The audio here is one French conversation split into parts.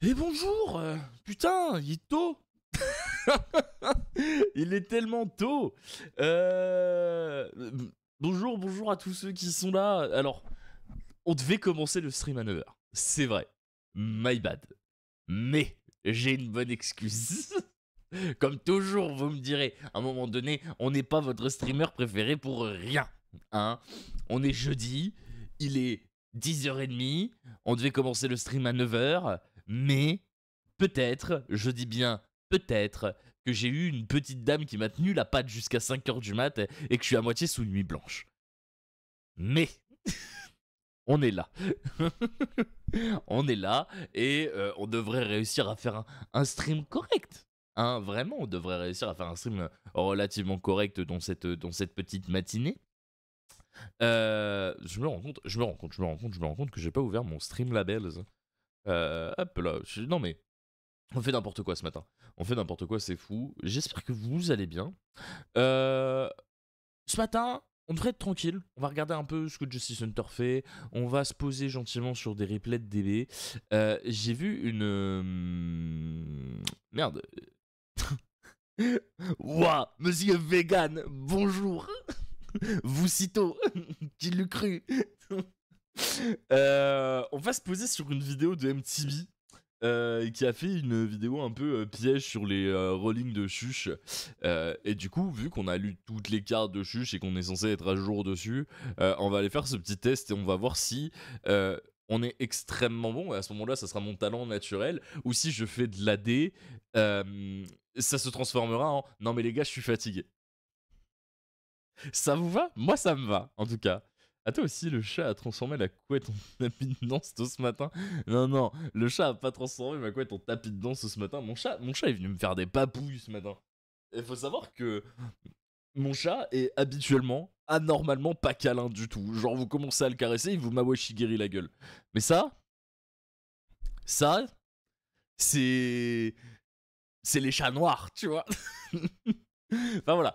Et bonjour putain, il est tôt. Il est tellement tôt. Euh, bonjour à tous ceux qui sont là. Alors, on devait commencer le stream à 9h. C'est vrai. My bad. Mais j'ai une bonne excuse. Comme toujours, vous me direz, à un moment donné, on n'est pas votre streamer préféré pour rien. Hein, on est jeudi, il est 10h30, on devait commencer le stream à 9h, mais peut-être, je dis bien peut-être, que j'ai eu une petite dame qui m'a tenu la patte jusqu'à 5h du mat et que je suis à moitié sous nuit blanche. Mais on est là. On est là et on devrait réussir à faire un stream correct. Hein, vraiment, on devrait réussir à faire un stream relativement correct dans cette petite matinée. Je me rends compte que j'ai pas ouvert mon stream labels. Hop là, non mais on fait n'importe quoi ce matin. On fait n'importe quoi, c'est fou. J'espère que vous allez bien. Euh, Ce matin, on devrait être tranquille. On va regarder un peu ce que Justice Hunter fait. On va se poser gentiment sur des replays de DB. J'ai vu une. Merde. Ouah, monsieur vegan, bonjour. Vous sitôt. Qui l'eût cru. On va se poser sur une vidéo de MTV. Qui a fait une vidéo un peu piège sur les rollings de Chuch. Et du coup, vu qu'on a lu toutes les cartes de Chuch et qu'on est censé être à jour dessus, on va aller faire ce petit test et on va voir si on est extrêmement bon. Et à ce moment-là, ça sera mon talent naturel. Ou si je fais de l'AD, ça se transformera en non, mais les gars, je suis fatigué. Ça vous va? Moi, ça me va, en tout cas. Ah, toi aussi, le chat a transformé la couette en tapis de danse ce matin. Non, non, le chat a pas transformé ma couette en tapis de danse ce matin. Mon chat est venu me faire des papouilles ce matin. Il faut savoir que mon chat est habituellement, anormalement pas câlin du tout. Genre, vous commencez à le caresser, il vous mawashigiri la gueule. Mais ça, c'est. C'est les chats noirs, tu vois. Enfin voilà.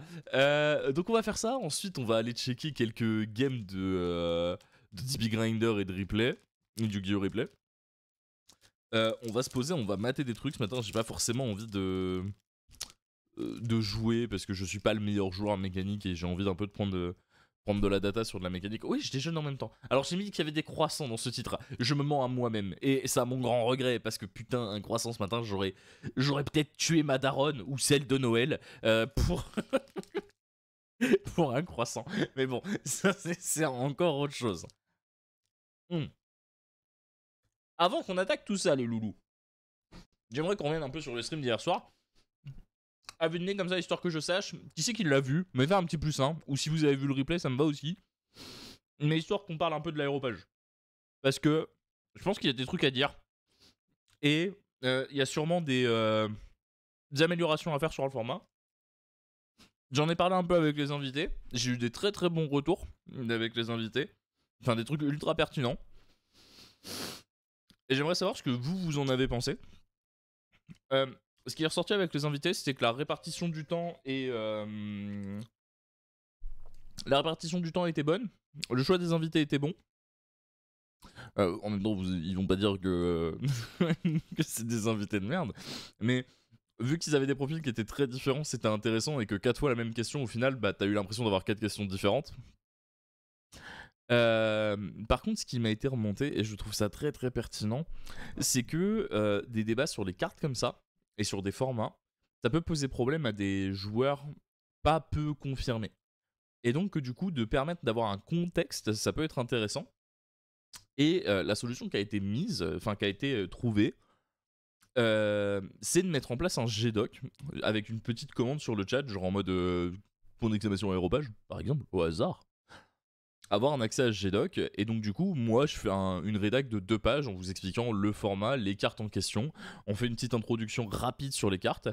Donc on va faire ça. Ensuite, on va aller checker quelques games de DB Grinder et de replay. Du Yu-Gi-Oh! Replay. On va se poser, on va mater des trucs. Ce matin, j'ai pas forcément envie de jouer parce que je suis pas le meilleur joueur en mécanique et j'ai envie d'un peu prendre de la data sur de la mécanique. Oui, je déjeune en même temps. Alors j'ai mis qu'il y avait des croissants dans ce titre. Je me mens à moi-même. Et ça a mon grand regret parce que putain, un croissant ce matin, j'aurais peut-être tué ma daronne ou celle de Noël pour, pour un croissant. Mais bon, ça c'est encore autre chose. Hmm. Avant qu'on attaque tout ça, les loulous, j'aimerais qu'on revienne un peu sur le stream d'hier soir. À vue de nez comme ça, histoire que je sache qui c'est qui l'a vu, mais faire un petit plus simple. Ou si vous avez vu le replay, ça me va aussi. Mais histoire qu'on parle un peu de l'aéropage. Parce que je pense qu'il y a des trucs à dire. Et il y a sûrement des améliorations à faire sur le format. J'en ai parlé un peu avec les invités. J'ai eu des très très bons retours avec les invités. Enfin, des trucs ultra pertinents. Et j'aimerais savoir ce que vous en avez pensé. Euh, Ce qui est ressorti avec les invités, c'était que la répartition du temps la répartition du temps était bonne. Le choix des invités était bon. En même temps, ils vont pas dire que c'est des invités de merde. Mais vu qu'ils avaient des profils qui étaient très différents, c'était intéressant et que 4 fois la même question, au final, bah, t'as eu l'impression d'avoir 4 questions différentes. Par contre, ce qui m'a été remonté, et je trouve ça très très pertinent, c'est que des débats sur les cartes comme ça, et sur des formats, ça peut poser problème à des joueurs pas peu confirmés. Et donc, du coup, de permettre d'avoir un contexte, ça peut être intéressant. Et la solution qui a été mise, enfin qui a été trouvée, c'est de mettre en place un GDoc avec une petite commande sur le chat, genre en mode point d'exclamation aéropage, par exemple, au hasard. Avoir un accès à ce GDoc, et donc du coup, moi je fais une rédac de 2 pages en vous expliquant le format, les cartes en question. On fait une petite introduction rapide sur les cartes,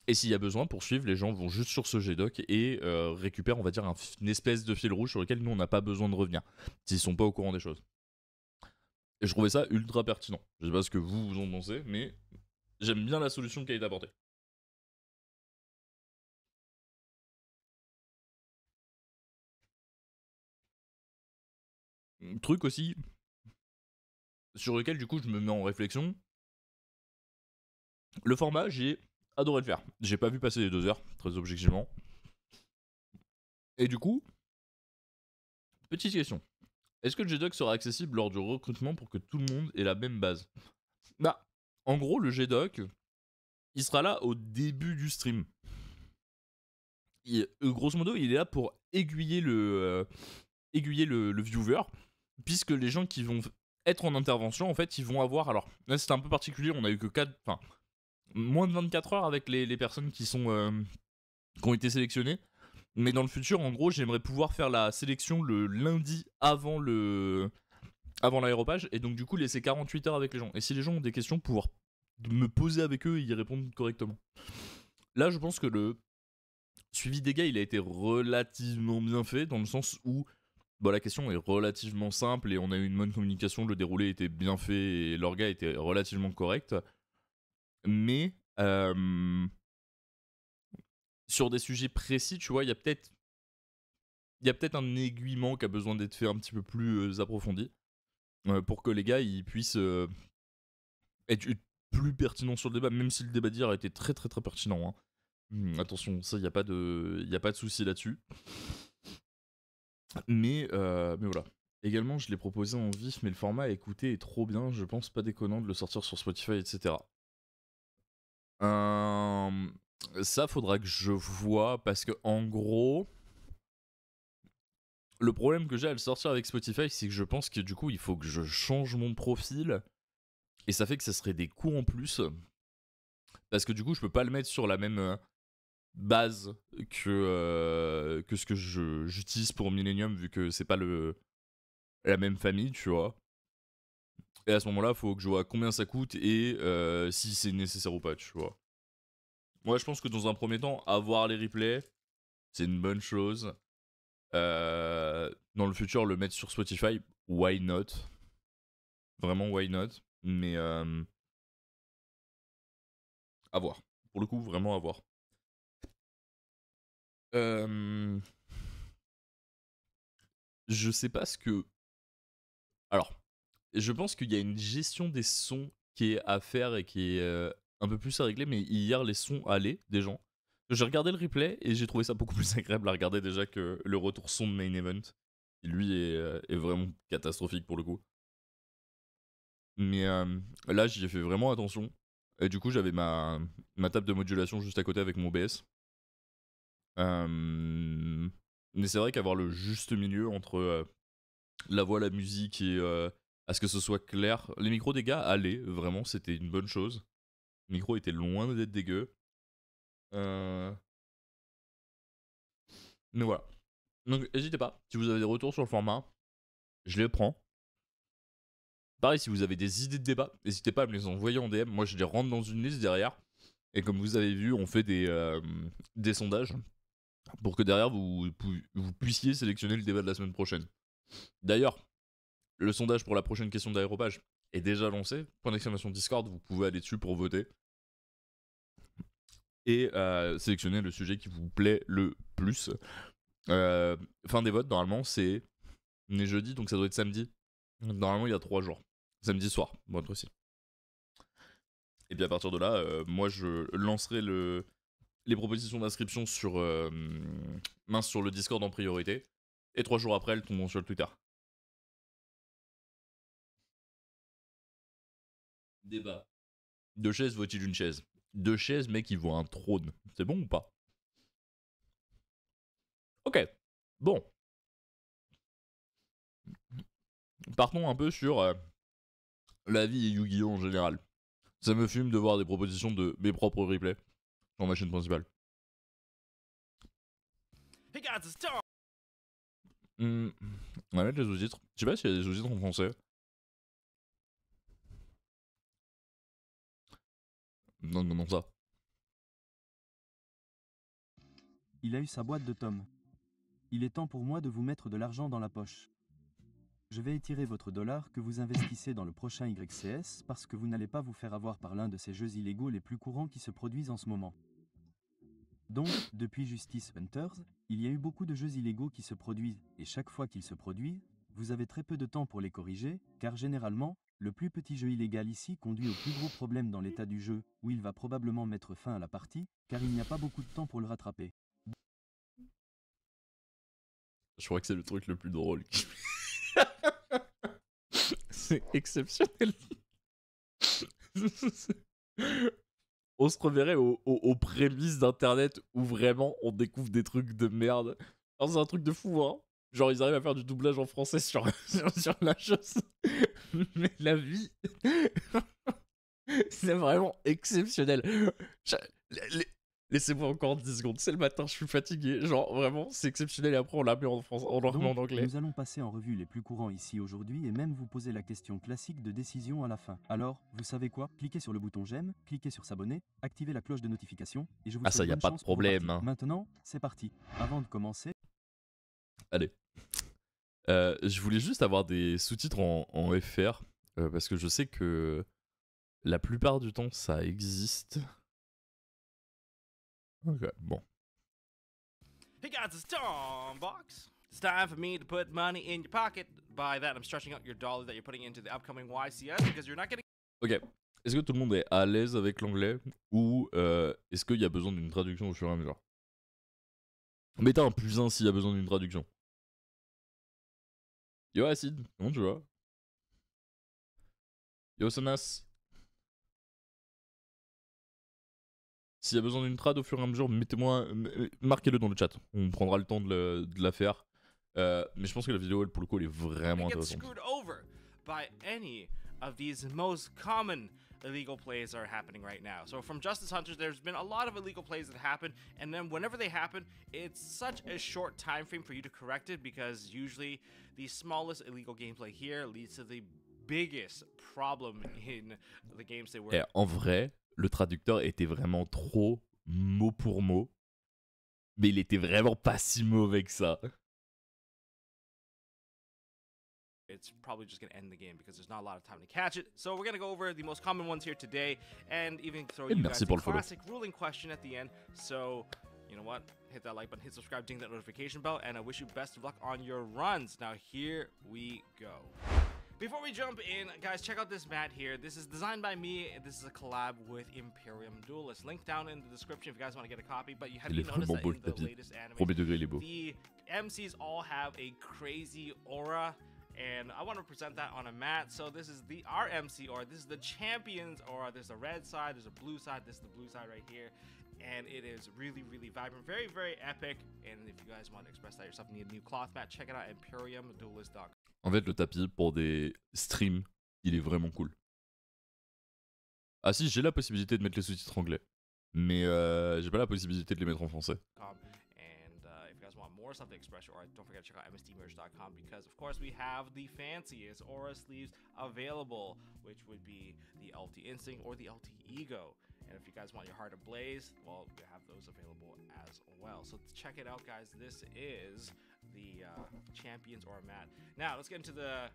et s'il y a besoin, pour suivre, les gens vont juste sur ce GDoc et récupèrent, on va dire, une espèce de fil rouge sur lequel nous on n'a pas besoin de revenir, s'ils sont pas au courant des choses. Et je trouvais ça ultra pertinent. Je sais pas ce que vous en pensez, mais j'aime bien la solution qui a été apportée. Truc aussi sur lequel du coup je me mets en réflexion, Le format, j'ai adoré le faire. J'ai pas vu passer les 2 heures, très objectivement. Et du coup, petite question. Est-ce que le GDoc sera accessible lors du recrutement pour que tout le monde ait la même base? Bah, en gros, le GDoc, il sera là au début du stream. Grosso modo, il est là pour aiguiller le viewer, puisque les gens qui vont être en intervention, en fait, ils vont avoir... Alors, là, c'est un peu particulier, on a eu que 4... Enfin, moins de 24 heures avec les personnes qui ont été sélectionnées. Mais dans le futur, en gros, j'aimerais pouvoir faire la sélection le lundi avant l'aéropage, et donc du coup laisser 48 heures avec les gens. Et si les gens ont des questions, pouvoir me poser avec eux et y répondre correctement. Là, je pense que le suivi des gars, il a été relativement bien fait, dans le sens où la question est relativement simple et on a eu une bonne communication, le déroulé était bien fait et leur gars était relativement correct. Mais sur des sujets précis, tu vois, il y a peut-être un aiguillement qui a besoin d'être fait un petit peu plus approfondi pour que les gars ils puissent être plus pertinents sur le débat, même si le débat d'hier a été très très très pertinent. Attention, ça, il n'y a pas de souci là-dessus. Mais voilà. Également, je l'ai proposé en vif, mais le format à écouter est trop bien, je pense pas déconnant de le sortir sur Spotify, etc. Ça, faudra que je vois, parce que en gros, le problème que j'ai à le sortir avec Spotify, c'est que je pense que du coup, il faut que je change mon profil, et ça fait que ça serait des coûts en plus, parce que du coup, je peux pas le mettre sur la même base que ce que j'utilise pour Millennium, vu que c'est pas la même famille, tu vois. Et à ce moment-là, faut que je vois combien ça coûte et si c'est nécessaire ou pas, tu vois. Moi, je pense que dans un premier temps, avoir les replays, c'est une bonne chose. Dans le futur, le mettre sur Spotify, why not? Vraiment, why not? Mais à voir. Pour le coup, vraiment à voir. Je sais pas ce que... Alors, je pense qu'il y a une gestion des sons qui est à faire et qui est un peu plus à régler, mais hier, les sons allaient des gens. J'ai regardé le replay et j'ai trouvé ça beaucoup plus agréable à regarder déjà que le retour son de Main Event, qui lui est vraiment catastrophique pour le coup. Mais là, j'y ai fait vraiment attention. Et du coup, j'avais ma table de modulation juste à côté avec mon OBS. Mais c'est vrai qu'avoir le juste milieu entre la voix, la musique et à ce que ce soit clair. Les micros des gars allaient, vraiment, c'était une bonne chose. Le micro était loin d'être dégueu. Mais voilà. Donc n'hésitez pas, si vous avez des retours sur le format, je les prends. Pareil, si vous avez des idées de débat, n'hésitez pas à me les envoyer en DM. Moi, je les rentre dans une liste derrière. Et comme vous avez vu, on fait des sondages pour que derrière vous puissiez sélectionner le débat de la semaine prochaine. D'ailleurs, le sondage pour la prochaine question d'aéropage est déjà lancé. Point d'exclamation Discord, vous pouvez aller dessus pour voter. Et sélectionner le sujet qui vous plaît le plus. Fin des votes, normalement, c'est... On est jeudi, donc ça doit être samedi. Normalement, il y a 3 jours. Samedi soir, pour être précis. Et puis à partir de là, moi, je lancerai les propositions d'inscription sur le Discord en priorité. Et 3 jours après, elles tomberont sur le Twitter. Débat. 2 chaises vaut-il une chaise? 2 chaises, mec, ils vaut un trône. C'est bon ou pas? Ok. Bon. Partons un peu sur la vie et Yu-Gi-Oh en général. Ça me fume de voir des propositions de mes propres replays sur ma chaîne principale. On va mettre les sous-titres. Je sais pas s'il y a des sous-titres en français. Non, ça. Il a eu sa boîte de tomes. Il est temps pour moi de vous mettre de l'argent dans la poche. Je vais étirer votre dollar que vous investissez dans le prochain YCS parce que vous n'allez pas vous faire avoir par l'un de ces jeux illégaux les plus courants qui se produisent en ce moment. Donc, depuis Justice Hunters, il y a eu beaucoup de jeux illégaux qui se produisent, et chaque fois qu'ils se produisent, vous avez très peu de temps pour les corriger, car généralement, Le plus petit jeu illégal ici conduit au plus gros problème dans l'état du jeu, où il va probablement mettre fin à la partie, car il n'y a pas beaucoup de temps pour le rattraper. Je crois que c'est le truc le plus drôle. C'est exceptionnel. On se reverrait aux prémices d'internet où vraiment on découvre des trucs de merde. Alors c'est un truc de fou, hein. Genre ils arrivent à faire du doublage en français sur la chose. Mais la vie, c'est vraiment exceptionnel. Laissez-moi encore 10 secondes, c'est le matin, je suis fatigué. Genre vraiment, c'est exceptionnel et après on l'a mis en français, on le remet en anglais. Nous allons passer en revue les plus courants ici aujourd'hui et même vous poser la question classique de décision à la fin. Alors, vous savez quoi? Cliquez sur le bouton j'aime, cliquez sur s'abonner, activez la cloche de notification et je vous Ah ça souhaite y a bonne pas de chance pour vos problème. parties. Hein. Maintenant, c'est parti. Avant de commencer... Allez. Je voulais juste avoir des sous-titres en FR parce que je sais que la plupart du temps ça existe. Ok, bon. Hey guys, it's Tom Box. It's time for me to put money in your pocket. By that, I'm stretching out your dollar that you're putting into the upcoming YCS because you're not getting. Ok. Est-ce que tout le monde est à l'aise avec l'anglais ou est-ce qu'il y a besoin d'une traduction au fur et à mesure? Mettez un +1 s'il y a besoin d'une traduction. Yo Acid, comment tu vas? Yo Sonas. S'il y a besoin d'une trad au fur et à mesure, mettez-moi, marquez-le dans le chat. On prendra le temps de la faire. Mais je pense que la vidéo, pour le coup, elle est vraiment get intéressante. Screwed over by any of these most common illegal plays that are happening right now. So from Justice Hunters, there's been a lot of illegal plays that happen, and then whenever they happen, it's such a short time frame for you to correct it because usually the smallest illegal gameplay here leads to the biggest problem in the games they were. Et en vrai, le traducteur était vraiment trop mot pour mot, mais il était vraiment pas si mauvais que ça. It's probably just going to end the game because there's not a lot of time to catch it. So we're going to go over the most common ones here today and even throw you guys the classic ruling question at the end. So, you know what? Hit that like button, hit subscribe, ding that notification bell, and I wish you best of luck on your runs. Now here we go. Before we jump in, guys, check out this mat here. This is designed by me. This is a collab with Imperium Duelist. Link down in the description if you guys want to get a copy. But you have to notice that in the latest anime, the MCs all have a crazy aura. And I want to present that on a mat. So this is the RMC aura. This is the Champions aura. There's a red side, there's a blue side. This is the blue side right here. And it is really, really vibrant. Very, very epic. And if you guys want to express that yourself, need a new cloth mat, check it out at ImperiumDuelist.com. En fait, le tapis pour des streams, il est vraiment cool. Ah si, j'ai la possibilité de mettre les sous-titres anglais. Mais j'ai pas la possibilité de les mettre en français. More stuff to express your aura, don't forget to check out mstmerch.com because of course we have the fanciest aura sleeves available, which would be the LT Instinct or the LT Ego. And if you guys want your heart ablaze, well, we have those available as well. So check it out, guys. This is the Champions Aura mat. Now let's get into the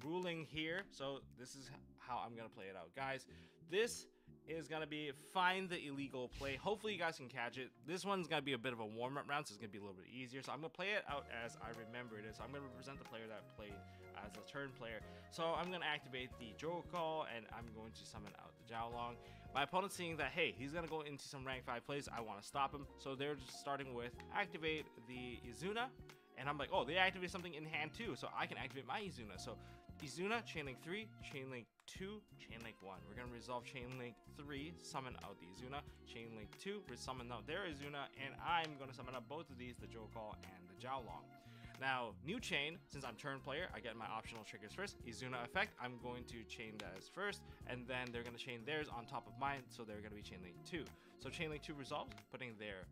ruling here. So this is how I'm gonna play it out, guys. This is gonna be find the illegal play. Hopefully you guys can catch it. This one's gonna be a bit of a warm-up round, so it's gonna be a little bit easier. So I'm gonna play it out as I remember it is. So I'm gonna represent the player that played as a turn player. So I'm gonna activate the Joe Call and I'm going to summon out the Jiaolong. My opponent's seeing that, hey, he's gonna go into some rank 5 plays. I want to stop him. So they're just starting with activate the Izuna. And I'm like, oh, they activate something in hand too. So I can activate my Izuna. So Izuna, Chainlink 3, Chainlink 2, Chainlink 1. We're going to resolve Chainlink 3, summon out the Izuna. Chainlink 2, summon out their Izuna. And I'm going to summon out both of these, the Jokal and the Jiaolong. Now, new chain, since I'm turn player, I get my optional triggers first. Izuna effect, I'm going to chain theirs first. And then they're going to chain theirs on top of mine, so they're going to be Chainlink 2. So Chainlink 2 resolves, putting their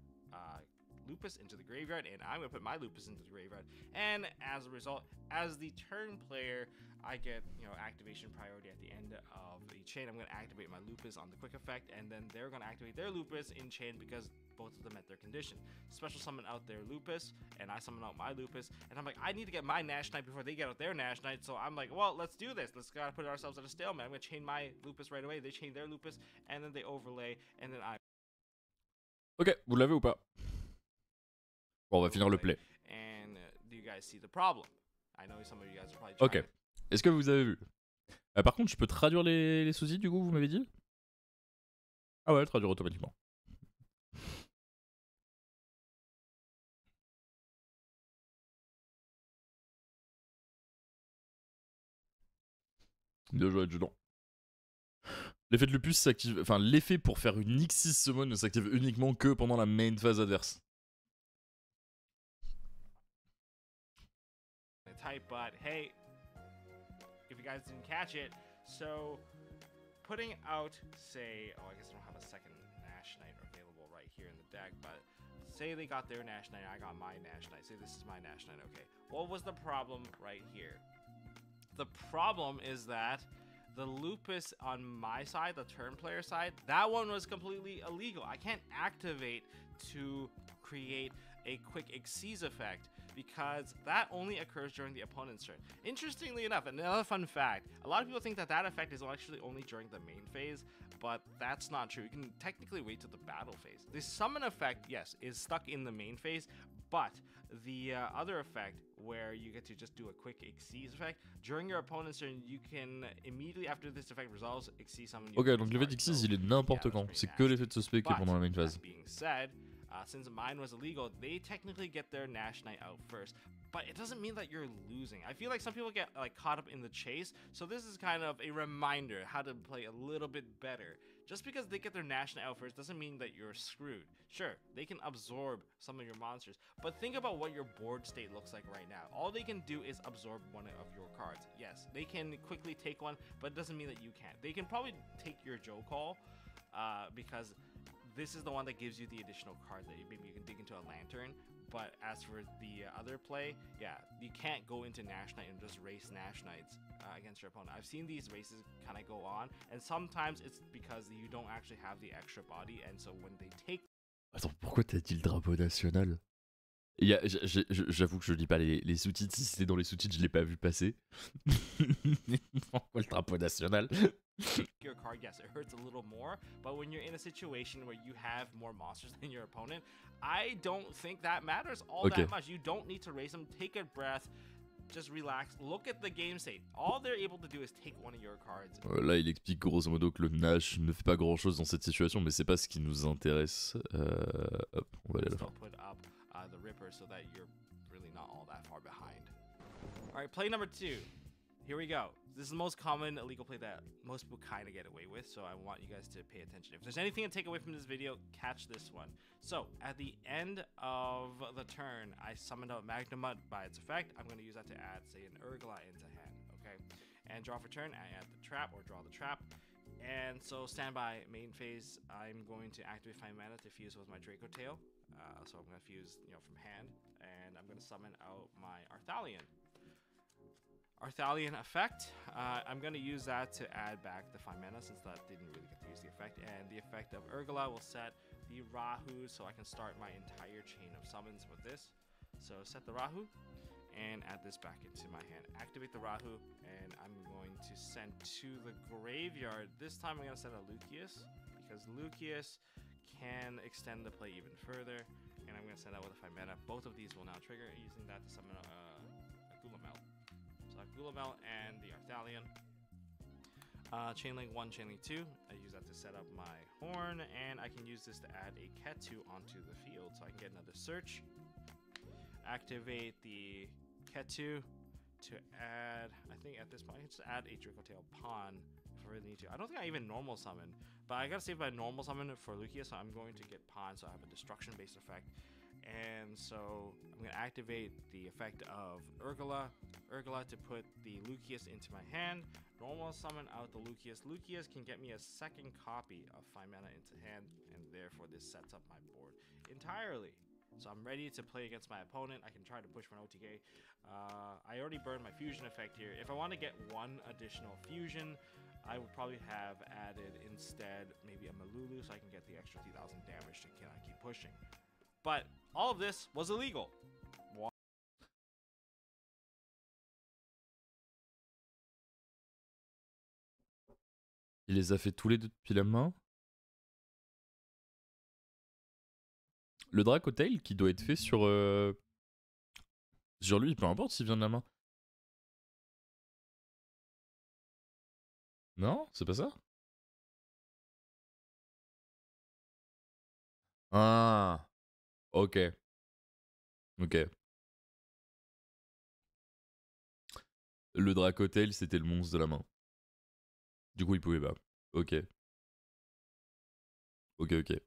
Lupus into the graveyard, and I'm going to put my Lupus into the graveyard. And as a result, as the turn player, I get, activation priority at the end of the chain. I'm going to activate my Lupus on the quick effect, and then they're going to activate their Lupus in chain because both of them met their condition. Special summon out their Lupus, and I summon out my Lupus, and I'm like, I need to get my Nash Knight before they get out their Nash Knight, so I'm like, well, let's do this. Let's gotta put ourselves at a stalemate. I'm going to chain my Lupus right away. They chain their Lupus, and then they overlay, and then I... Ok, vous l'avez ou pas? Bon, on va finir le play. And do you guys see the problem? I know some of you guys are probably Ok. Est-ce que vous avez vu? Par contre, je peux traduire les sous-titres du coup, vous m'avez dit? Ah ouais, traduire automatiquement. Bien joué, adjudant. L'effet de lupus s'active. Enfin, l'effet pour faire une X6 summon ne s'active uniquement que pendant la main phase adverse. Type, but hey, if you guys didn't catch it, so putting out, say, oh, I guess I don't have a second Nash Knight available right here in the deck, but say they got their Nash Knight, I got my Nash Knight. Say this is my Nash Knight, okay. What was the problem right here? The problem is that the lupus on my side, the turn player side, that one was completely illegal. I can't activate to create a quick Xyz effect because that only occurs during the opponent's turn. Interestingly enough, another fun fact, a lot of people think that that effect is actually only during the main phase, but that's not true. You can technically wait till the battle phase. The summon effect, yes, is stuck in the main phase, but the other effect where you get to just do a quick Xyz effect during your opponent's turn, you can immediately after this effect resolves Xyz summon. Ok, donc l'effet d'Xyz il est n'importe quand, c'est que l'effet de suspect qui est pendant la main phase. That being said, since mine was illegal, they technically get their Nash Knight out first, but it doesn't mean that you're losing. I feel like some people get like caught up in the chase, so this is kind of a reminder how to play a little bit better. Just because they get their Nash Knight out first doesn't mean that you're screwed. Sure, they can absorb some of your monsters, but think about what your board state looks like right now. All they can do is absorb one of your cards. Yes, they can quickly take one, but it doesn't mean that you can't. They can probably take your Joe Call, because this is the one that gives you the additional card that maybe you can dig into a lantern. But as for the other play, yeah, you can't go into Nash Knight and just race Nash Knights against your opponent. I've seen these races kind of go on, and sometimes it's because you don't actually have the extra body, and so when they take... Attends, pourquoi t'as dit le drapeau national? J'avoue que je lis pas les sous-titres. Si c'était dans les sous-titres, je l'ai pas vu passer. Pourquoi le drapeau national? Your card, yes, it hurts a little more, but when you're in a situation where you have more monsters than your opponent, I don't think that matters all that much. You don't need to raise them. Take a breath, just relax, look at the game state. All they're able to do is take one of your cards. Là, il explique grosso modo que le Nash ne fait pas grand chose dans cette situation, mais c'est pas ce qui nous intéresse. Hop, on va aller à la fin. Put up the Ripper so that you're really not all that far behind. Alright, play number 2. Here we go. This is the most common illegal play that most people kind of get away with, so I want you guys to pay attention. If there's anything to take away from this video, catch this one. So, at the end of the turn, I summoned out Magnemite by its effect. I'm going to use that to add, say, an Urgla into hand, okay? And draw for turn, I add the trap, or draw the trap. And so, standby, main phase, I'm going to activate 5 mana to fuse with my Draco Tail. So I'm going to fuse, from hand, and I'm going to summon out my Arthalion. Arthalion effect, I'm going to use that to add back the 5 mana since that didn't really get to use the effect. And the effect of Urgla will set the Rahu so I can start my entire chain of summons with this. So set the Rahu and add this back into my hand. Activate the Rahu and I'm going to send to the graveyard. This time I'm going to send a Lucius because Lucius can extend the play even further. And I'm going to send that with a 5 mana. Both of these will now trigger using that to summon a Gulamel. So I have Gulamel and the Arthalion. Chainlink 1, Chainlink 2. I use that to set up my horn, and I can use this to add a Ketu onto the field, so I can get another search. Activate the Ketu to add, I think at this point, I can just add a Dracotail Pawn if I really need to. I don't think I even normal summon, but I gotta save my normal summon for Lucius, so I'm going to get Pawn, so I have a destruction-based effect. And so I'm going to activate the effect of Urgla to put the Lucius into my hand. Normal summon out the Lucius. Lucius can get me a second copy of 5 mana into hand, and therefore this sets up my board entirely. So I'm ready to play against my opponent. I can try to push for an OTK. I already burned my fusion effect here. If I want to get one additional fusion, I would probably have added instead maybe a Malulu so I can get the extra 3,000 damage to keep pushing. But all of this was illegal. Il les a fait tous les deux depuis la main. Le Dracotail qui doit être fait sur lui, peu importe s'il vient de la main. Non, c'est pas ça? Ah, ok, ok. Le Dracotail, c'était le monstre de la main. Du coup, il pouvait pas. Ok, ok, ok.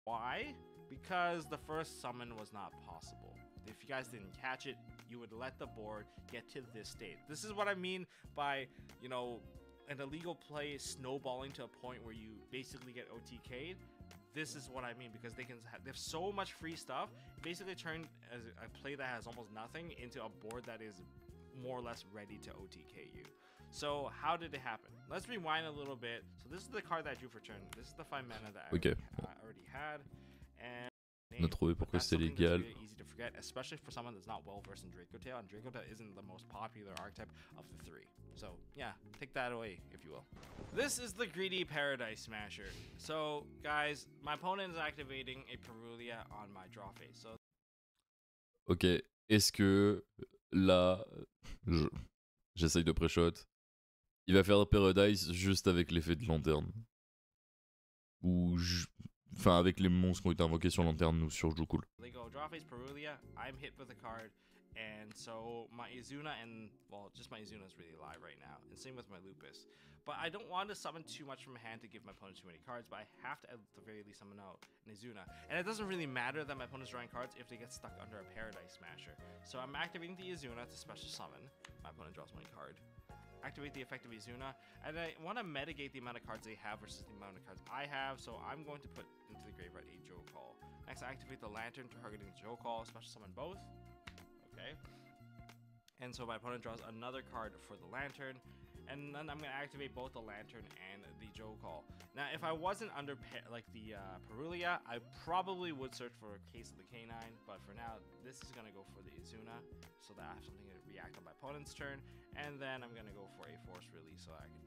Why? Because the first summon was not possible. If you guys didn't catch it, you would let the board get to this state. This is what I mean by, you know, an illegal play snowballing to a point where you basically get OTK'd. This is what I mean because they have so much free stuff. Basically, turn as a play that has almost nothing into a board that is more or less ready to OTK you. So how did it happen? Let's rewind a little bit. So this is the card that I drew for turn. This is the 5 mana that Ok. I already had. And On a trouvé pourquoi that's c'était something that's légal. really easy to forget, especially for someone that's not well versed in Dracotail. And Dracotail isn't the most popular archetype of the 3. So yeah, take that away, if you will. This is the Greedy Paradise Smasher. So guys, my opponent is activating a Perulia on my draw phase. So Ok, est-ce que là, j'essaye de pré-shot, il va faire Paradise juste avec l'effet de lanterne? Ou enfin avec les monstres qui ont été invoqués sur lanterne ou sur Jukul? they go draw phase Perulia, I'm hit with a card, and so my Izuna and, well, just my Izuna is really alive right now, and same with my Lupus. But I don't want to summon too much from hand to give my opponent too many cards, but I have to at the very least summon out an Izuna. And it doesn't really matter that my opponent's drawing cards if they get stuck under a Paradise Smasher. So I'm activating the Izuna to special summon. My opponent draws one card. Activate the effect of Izuna, and I want to mitigate the amount of cards they have versus the amount of cards I have, so I'm going to put into the graveyard a Joe Call. Next, I activate the Lantern targeting Joe Call, special summon both. Okay. And so my opponent draws another card for the Lantern, and then I'm going to activate both the Lantern and the Joe Call. Now, if I wasn't under like the Perulia, I probably would search for a Case of the Canine, but for now, this is going to go for the Izuna, so that I have something to react on my opponent's turn, and then I'm going to go for a Force Release, so I can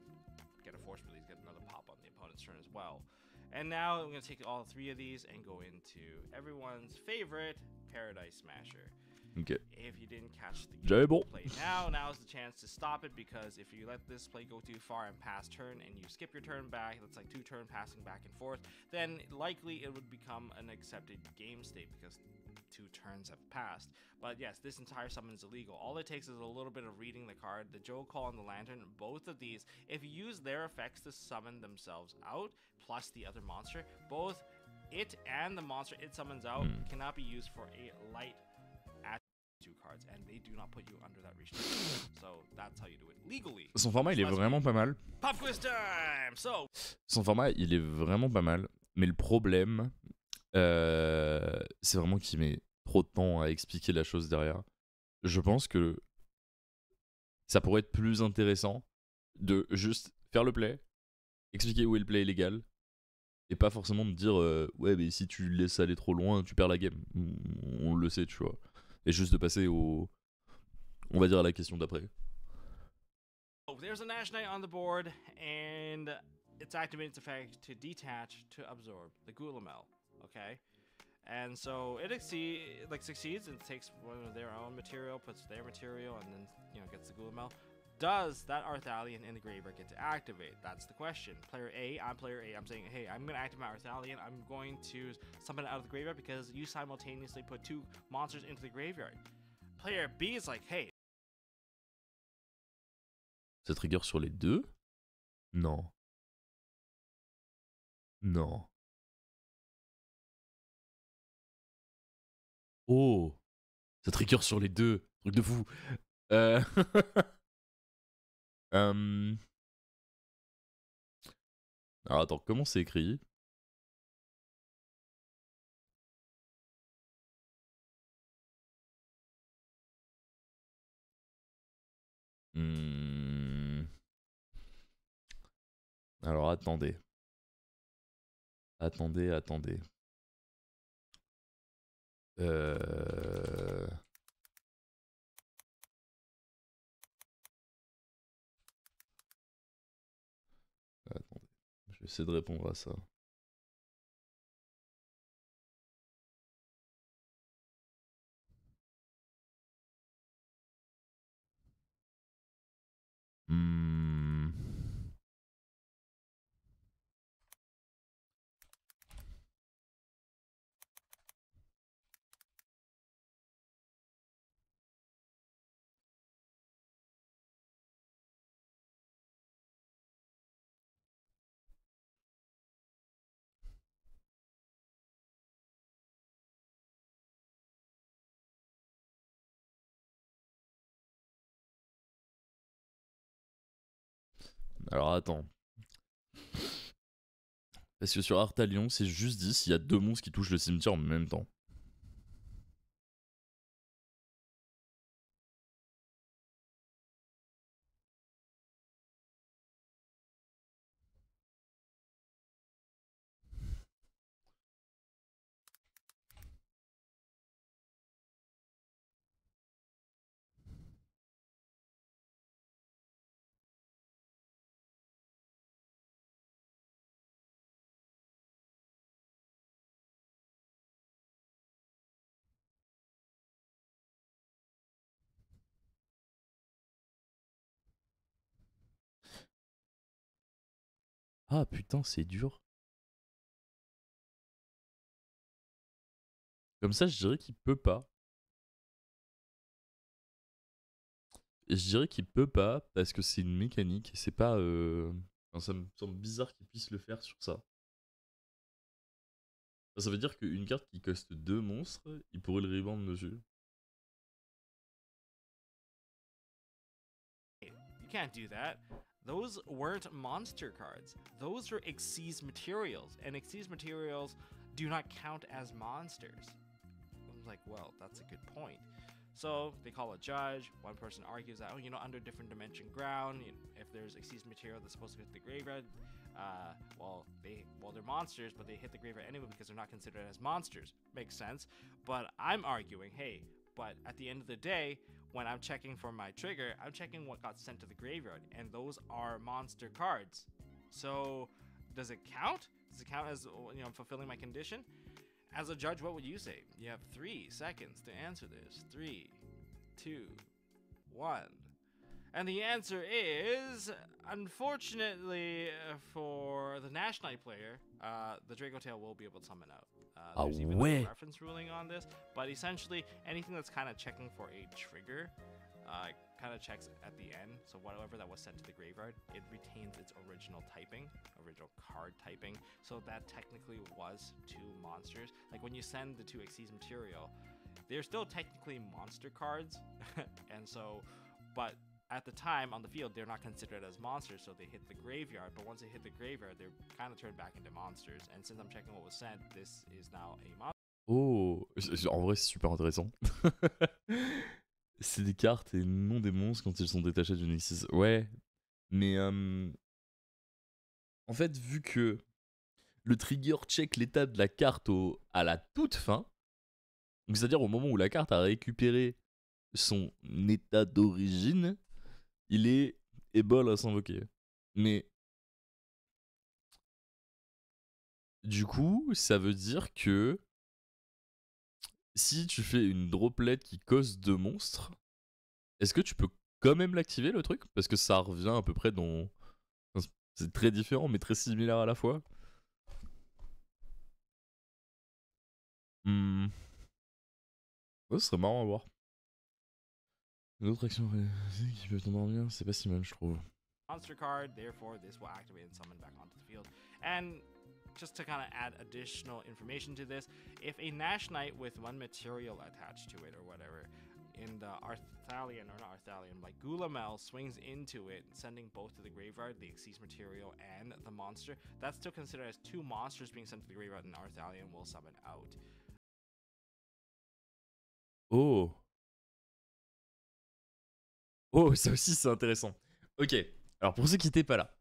get a Force Release, get another pop on the opponent's turn as well. And now I'm going to take all 3 of these and go into everyone's favorite Paradise Smasher. Ok. If you didn't catch the J'avais bon. play now's the chance to stop it, because if you let this play go too far and pass turn and you skip your turn back, that's like 2 turn passing back and forth, then likely it would become an accepted game state because 2 turns have passed. But yes, this entire summon is illegal. All it takes is a little bit of reading the card, the Joe Call and the Lantern, both of these, if you use their effects to summon themselves out, plus the other monster, both it and the monster it summons out cannot be used for a light 2 cards, and they do not put you under that restriction. So that's how you do it legally. Son format, il est vraiment pas mal. Pop quiz time. So Son format, il est vraiment pas mal. Mais le problème, c'est vraiment qu'il met trop de temps à expliquer la chose derrière. Je pense que ça pourrait être plus intéressant de juste faire le play, expliquer où est le play illégal, et pas forcément de dire ouais, mais si tu laisses aller trop loin, tu perds la game. On le sait, tu vois. Et juste de passer au, on va dire, à la question d'après. oh, there's a Nash Knight on the board, and it's activating its effect to detach to absorb the Gulamel. Okay, and so it succeeds and takes one of their own material, puts their material, and then gets the Gulamel. Does that Arthalion in the graveyard get to activate? That's the question. Player A, I'm player A. I'm saying, hey, I'm going to activate my Arthalion. I'm going to summon it out of the graveyard because you simultaneously put 2 monsters into the graveyard. Player B is like, hey. Ça trigger sur les 2? Non. Non. Oh! Ça trigger sur les 2. Truc de fou. Alors attends, comment c'est écrit? Alors attendez. Attendez. Attendez. Je vais essayer de répondre à ça. Alors attends. Parce que sur Artalion, c'est juste dit s'il y a 2 monstres qui touchent le cimetière en même temps. Ah putain, c'est dur. Comme ça, je dirais qu'il peut pas. Et je dirais qu'il peut pas parce que c'est une mécanique et c'est pas. Enfin, ça me semble bizarre qu'il puisse le faire sur ça. Ça veut dire qu'une carte qui coste 2 monstres, il pourrait le rebound dessus. You can't do that. Those weren't monster cards. Those were Xyz materials, and Xyz materials do not count as monsters. I was like, well, that's a good point. So they call a judge. One person argues that, oh, you know, under different dimension ground, if there's Xyz material that's supposed to hit the graveyard, well, they're monsters, but they hit the graveyard anyway because they're not considered as monsters. Makes sense. But I'm arguing, hey, but at the end of the day, when I'm checking for my trigger, I'm checking what got sent to the graveyard, and those are monster cards. So does it count? Does it count as, you know, fulfilling my condition? As a judge, what would you say? You have 3 seconds to answer this. 3, 2, 1. And the answer is, unfortunately for the Nash Knight player, the Draco Tail will be able to summon out. There's even a reference ruling on this, but essentially anything that's kind of checking for a trigger kind of checks at the end. So whatever that was sent to the graveyard, it retains its original typing, original card typing. So that technically was 2 monsters. Like when you send the 2 Xyz material, they're still technically monster cards. And so, but at the time on the field, they're not considered as monsters, so they hit the graveyard. But once they hit the graveyard, they're kind of turned back into monsters. And since I'm checking what was sent, this is now a monster. Oh, en vrai, c'est super intéressant. C'est des cartes et non des monstres quand ils sont détachés du Nexus. Ouais, mais en fait, vu que le trigger check l'état de la carte à la toute fin, donc c'est-à-dire au moment où la carte a récupéré son état d'origine, il est able à s'invoquer. Mais du coup, ça veut dire que si tu fais une droplet qui cause 2 monstres, est-ce que tu peux quand même l'activer le truc? Parce que ça revient à peu près dans... C'est très différent mais très similaire à la fois. Ouais, ce serait marrant à voir. D'autres actions qui peuvent t'endormir, c'est pas si mal, je trouve. Monster card, therefore this will activate and summon back onto the field. And just to kind of add additional information to this, if a Nash Knight with 1 material attached to it or whatever, in the Arthalion, or not Arthalion, like Gulamel swings into it, sending both to the graveyard, the Xyz material and the monster, that's still considered as 2 monsters being sent to the graveyard, and Arthalion will summon out. Oh. Oh, ça aussi c'est intéressant. Ok, alors pour ceux qui n'étaient pas là.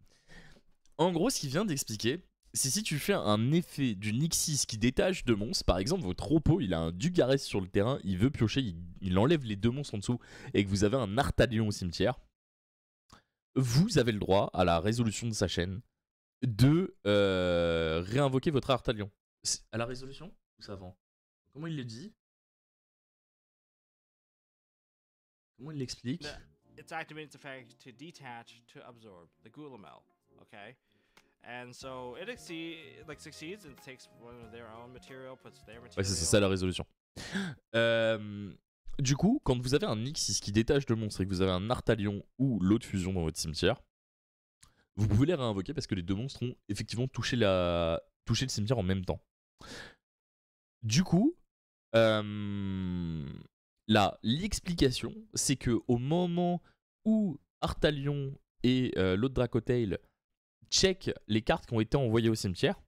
En gros, ce qu'il vient d'expliquer, c'est si tu fais un effet du Nixis qui détache 2 monstres, par exemple votre Oppo, il a un Dugares sur le terrain, il veut piocher, il enlève les 2 monstres en dessous, et que vous avez un Artalion au cimetière, vous avez le droit, à la résolution de sa chaîne, de réinvoquer votre Artalion. À la résolution ou ça avant? Comment il le dit? Comment il l'explique? It's activating its effect to detach to absorb the Gulamel, okay? And so it succeeds and takes one of their own material, puts their material. Ouais, c'est ça la résolution. Du coup, quand vous avez un Nixis qui détache de monstres et que vous avez un Artalion ou l'autre fusion dans votre cimetière, vous pouvez les réinvoquer parce que les 2 monstres ont effectivement touché le cimetière en même temps. Du coup, l'explication, c'est que au moment où Artalion et l'autre Dracotail check les cartes qui ont été envoyées au cimetière,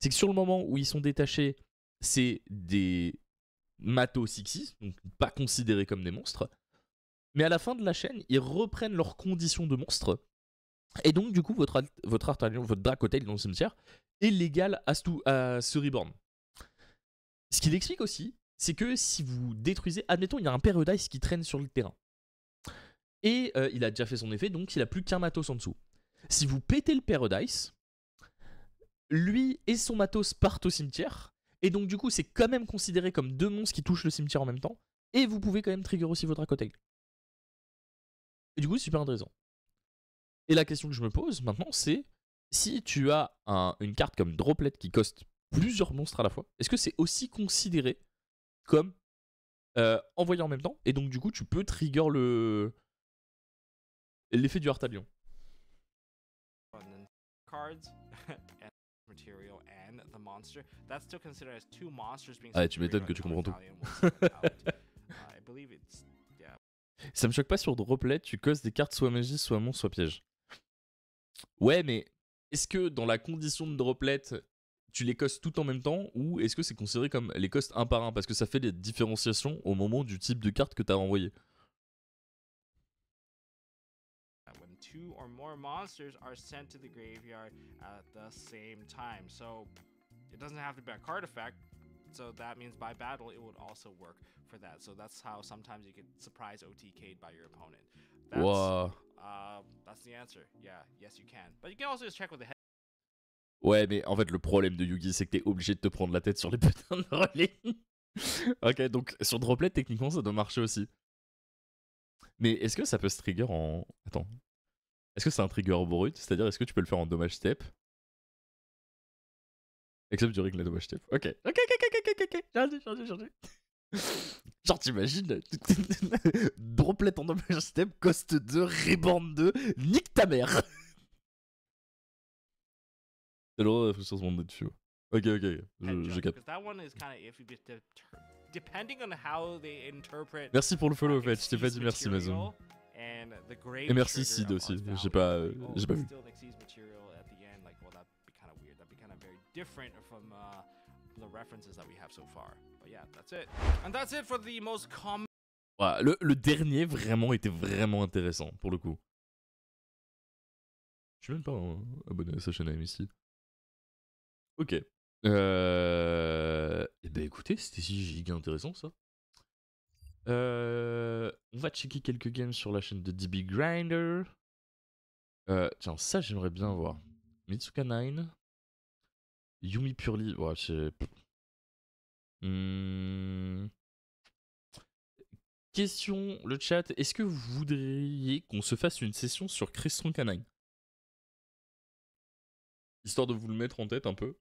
c'est que sur le moment où ils sont détachés, c'est des matos Xyz, donc pas considérés comme des monstres. Mais à la fin de la chaîne, ils reprennent leurs conditions de monstres. Et donc, du coup, votre Artalion, votre Dracotail dans le cimetière est légal à ce Reborn. Ce qu'il explique aussi, c'est que si vous détruisez, admettons, il y a un Paradise qui traîne sur le terrain. Et il a déjà fait son effet, donc il a plus qu'un matos en dessous. Si vous pétez le Paradise, lui et son matos partent au cimetière. Et donc, du coup, c'est quand même considéré comme deux monstres qui touchent le cimetière en même temps. Et vous pouvez quand même trigger aussi votre Dracotail. Et du coup, c'est super intéressant. Et la question que je me pose maintenant, c'est si tu as une carte comme Droplet qui coste plusieurs monstres à la fois, est-ce que c'est aussi considéré comme envoyé en même temps? Et donc, du coup, tu peux trigger l'effet du Artalion. Ah, tu m'étonnes que tu comprends tout. Ça me choque pas sur Droplet, tu causes des cartes soit magie, soit monstre, soit piège. Ouais, mais est-ce que dans la condition de Droplet, tu les costes tout en même temps ou est-ce que c'est considéré comme les costes un par un? Parce que ça fait des différenciations au moment du type de carte que t'as envoyé. When two or more monsters are sent to the graveyard at the same time. So it doesn't have to be a card effect. So that means by battle it would also work for that. So that's how sometimes you get surprise OTK'd by your opponent. Wow. That's the answer. Yeah, yes you can. But you can also just check with the head. Ouais, mais en fait, le problème de Yugi, c'est que t'es obligé de te prendre la tête sur les putains de relais. Ok, donc sur Droplet, techniquement, ça doit marcher aussi. Mais est-ce que ça peut se trigger en... Attends. Est-ce que c'est un trigger brut? C'est-à-dire, est-ce que tu peux le faire en dommage step? Except during la dommage step. Ok. Genre, t'imagines Droplet en dommage step, cost 2, reborn 2, nique ta mère. C'est le droit de sur ce monde dessus. Ok, je capte. Merci pour le follow, en fait. Je t'ai pas dit merci, Mazoom. Et merci, Sid aussi. J'ai pas vu. Voilà, le dernier vraiment était vraiment intéressant pour le coup. Je suis même pas abonné à sa chaîne ici. Ok. Et ben écoutez, c'était si giga intéressant ça. On va checker quelques games sur la chaîne de DB Grinder. Tiens, ça j'aimerais bien voir. Mitsuka 9. Yumi Purely. Ouais, c'est... Question, le chat. Est-ce que vous voudriez qu'on se fasse une session sur Crystron Canine? Histoire de vous le mettre en tête un peu.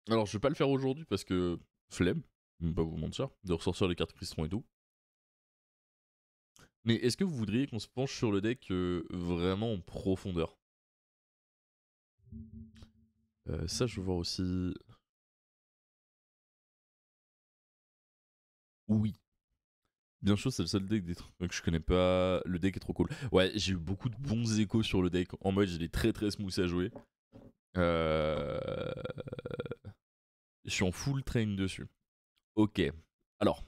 Alors, je vais pas le faire aujourd'hui parce que flemme, je vais pas vous mentir, de ressortir les cartes Crystron et tout. Mais est-ce que vous voudriez qu'on se penche sur le deck vraiment en profondeur? Ça, je veux voir aussi. Oui. Bien sûr, c'est le seul deck des trucs que je connais pas. Le deck est trop cool. Ouais, j'ai eu beaucoup de bons échos sur le deck. En mode, il est très très smooth à jouer. Je suis en full train dessus. Ok. Alors.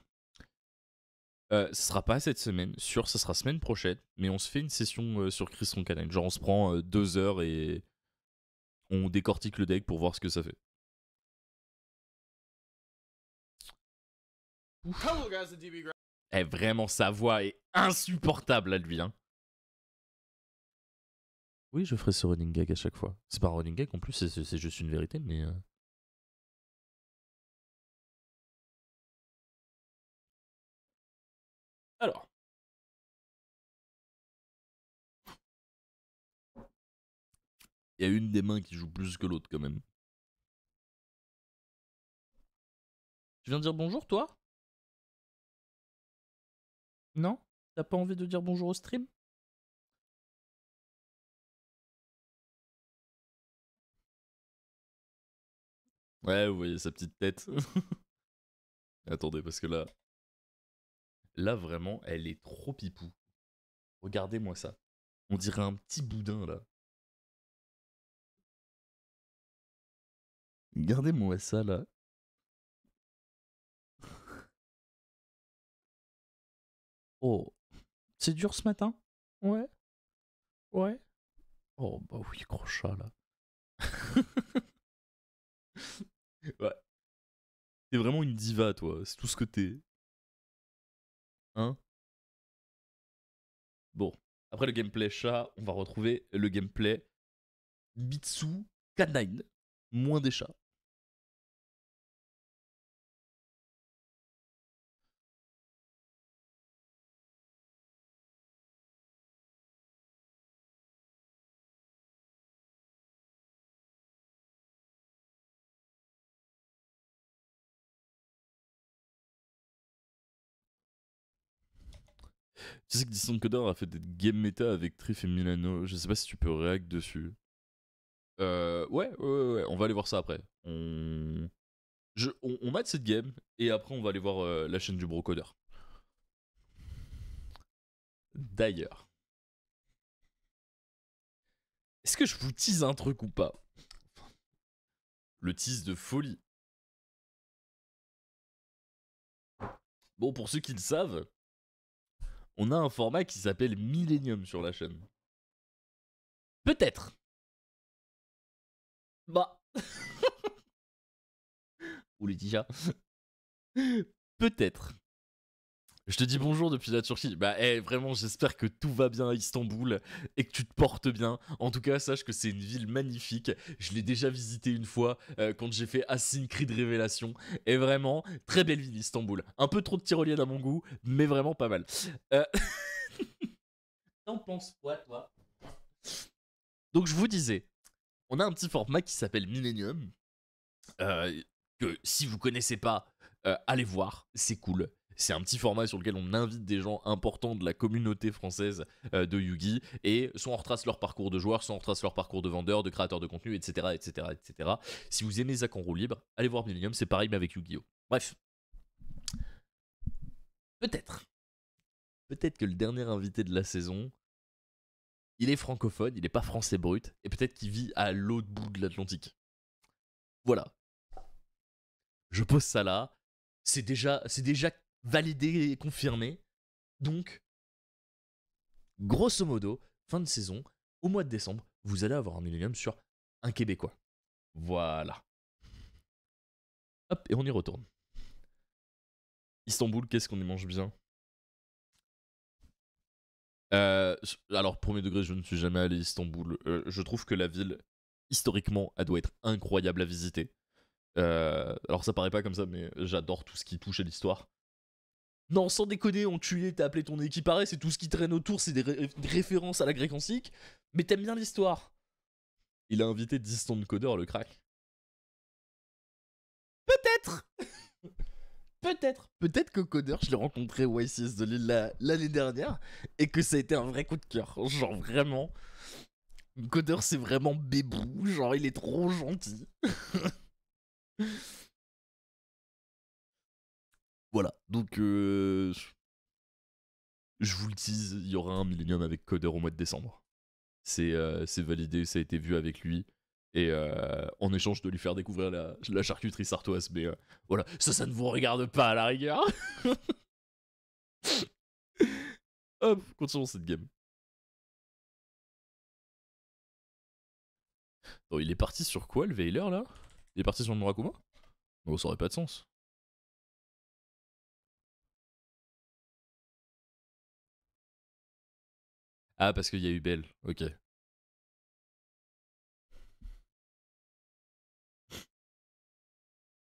Ce sera pas cette semaine. Sûr, ce sera semaine prochaine. Mais on se fait une session sur Crystron Canine. Genre, on se prend 2 heures et on décortique le deck pour voir ce que ça fait. Hello guys, the DB Grinder. Eh, vraiment, sa voix est insupportable à lui. Hein. Oui, je ferai ce running gag à chaque fois. C'est pas un running gag en plus, c'est juste une vérité, mais. Alors. Il y a une des mains qui joue plus que l'autre quand même. Tu viens de dire bonjour, toi? Non? T'as pas envie de dire bonjour au stream? Ouais, vous voyez sa petite tête. Attendez, parce que là... Là, vraiment, elle est trop pipou. Regardez-moi ça. On dirait un petit boudin, là. Regardez-moi ça, là. Oh, c'est dur ce matin? Ouais, ouais. Oh, bah oui, gros chat, là. Ouais. T'es vraiment une diva, toi. C'est tout ce que t'es. Hein? Bon. Après le gameplay chat, on va retrouver le gameplay Bitsu Canine. Moins des chats. Tu sais que Distant Coder a fait des game méta avec Trif et Milano. Je sais pas si tu peux réact dessus. Ouais, on va aller voir ça après. On mate cette game et après on va aller voir la chaîne du Brocodeur. D'ailleurs, est-ce que je vous tease un truc ou pas? Le tease de folie. Bon, pour ceux qui le savent, on a un format qui s'appelle Millennium sur la chaîne. Peut-être. Bah. Ou Laetitia. Peut-être. Je te dis bonjour depuis la Turquie. Bah, vraiment, j'espère que tout va bien à Istanbul et que tu te portes bien. En tout cas, sache que c'est une ville magnifique. Je l'ai déjà visitée une fois quand j'ai fait Assassin's Creed Révélation. Et vraiment, très belle ville, Istanbul. Un peu trop de tyrolienne à mon goût, mais vraiment pas mal. T'en penses quoi, toi? Donc, je vous disais, on a un petit format qui s'appelle Millennium. Que si vous connaissez pas, allez voir, c'est cool. C'est un petit format sur lequel on invite des gens importants de la communauté française de Yugi, et soit on retrace leur parcours de joueurs, soit on retrace leur parcours de vendeurs, de créateurs de contenu, etc., etc., etc. Si vous aimez Zach en roue libre, allez voir Millennium, c'est pareil mais avec Yu-Gi-Oh! Bref. Peut-être que le dernier invité de la saison, il est francophone, il est pas français brut, et peut-être qu'il vit à l'autre bout de l'Atlantique. Voilà. Je pose ça là. C'est déjà validé et confirmé. Donc, grosso modo, fin de saison, au mois de décembre, vous allez avoir un Millennium sur un Québécois. Voilà. Hop, et on y retourne. Istanbul, qu'est-ce qu'on y mange bien? Alors, premier degré, je ne suis jamais allé à Istanbul. Je trouve que la ville, historiquement, elle doit être incroyable à visiter. Alors, ça paraît pas comme ça, mais j'adore tout ce qui touche à l'histoire. Non, sans déconner, enculé, t'as appelé ton équiparé, c'est tout ce qui traîne autour, c'est des références à la Grèce antique, mais t'aimes bien l'histoire. Il a invité Distant Coder, le crack. Peut-être. Peut-être que Coder, je l'ai rencontré au YCS de Lille l'année dernière, et que ça a été un vrai coup de cœur. Genre vraiment, Coder c'est vraiment bébou, genre il est trop gentil. Voilà, donc je vous le tease, il y aura un Millennium avec Coder au mois de décembre. C'est validé, ça a été vu avec lui. Et en échange de lui faire découvrir la charcuterie sartoise. Mais voilà, ça ne vous regarde pas à la rigueur. Hop, continuons cette game. Bon, il est parti sur quoi le Veiler là? Il est parti sur le Murakuma? Bon, ça aurait pas de sens. Ah, parce qu'il y a eu Belle, ok.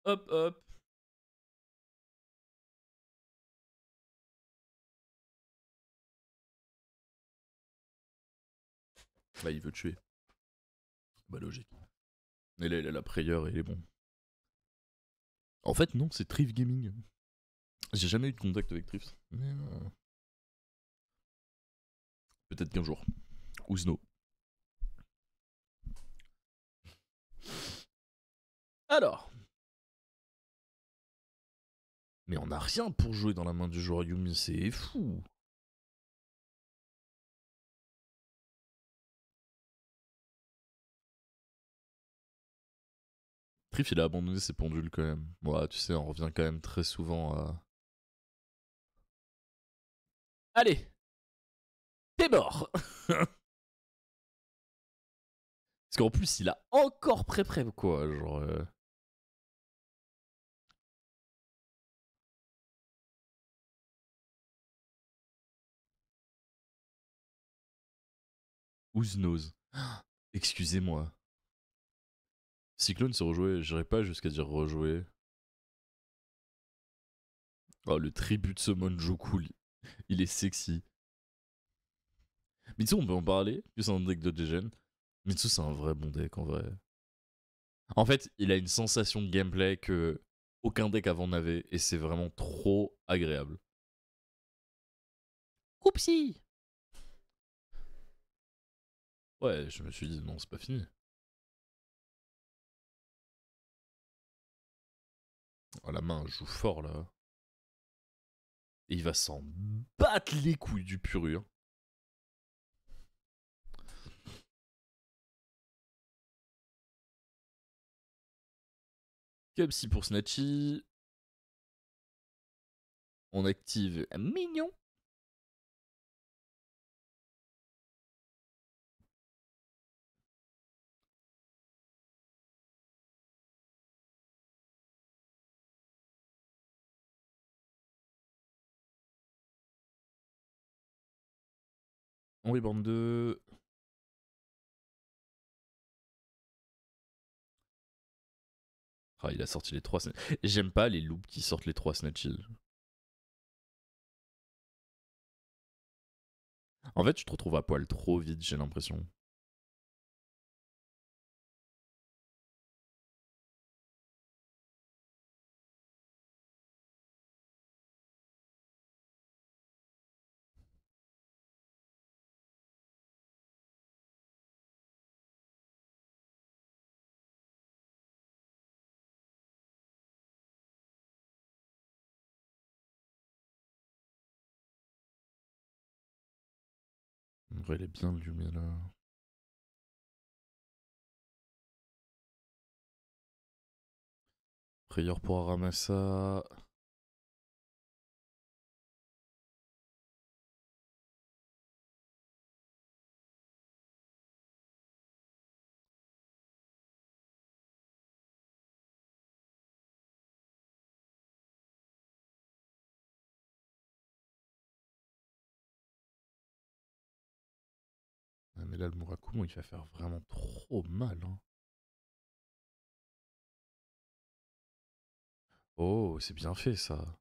Hop, hop. Bah, il veut tuer. Bah, logique. Et là, il a la frayeur et il est bon. En fait, non, c'est Triff Gaming. J'ai jamais eu de contact avec Triff. Mais peut-être qu'un jour. Ou Snow. Alors. Mais on a rien pour jouer dans la main du joueur Yumi, c'est fou. Trif, il a abandonné ses pendules quand même. Ouais, tu sais, on revient quand même très souvent à... Allez, t'es mort. Parce qu'en plus, il a encore pré-pré, quoi. Genre... Who's knows. Excusez-moi. Cyclone s'est rejoué, j'irai pas jusqu'à dire rejouer. Oh, le tribut de Summon Joku, il est sexy. Mitsu, on peut en parler, plus c'est un deck de Degen. Mitsu, c'est un vrai bon deck en vrai. En fait, il a une sensation de gameplay que aucun deck avant n'avait, et c'est vraiment trop agréable. Oupsie! Ouais, je me suis dit, non, c'est pas fini. Oh, la main joue fort là. Et il va s'en battre les couilles du purur. Cubsy pour Snatchy. On active Mignon. On reborn 2. Ah, il a sorti les 3 Snatchy. J'aime pas les loops qui sortent les 3 Snatchy. En fait, tu te retrouves à poil trop vite, j'ai l'impression. En vrai, il est bien le Yumi là. Prière pour Aramasa. Ah, mais là, le Murakumo, il va faire vraiment trop mal. Hein. Oh, c'est bien fait ça.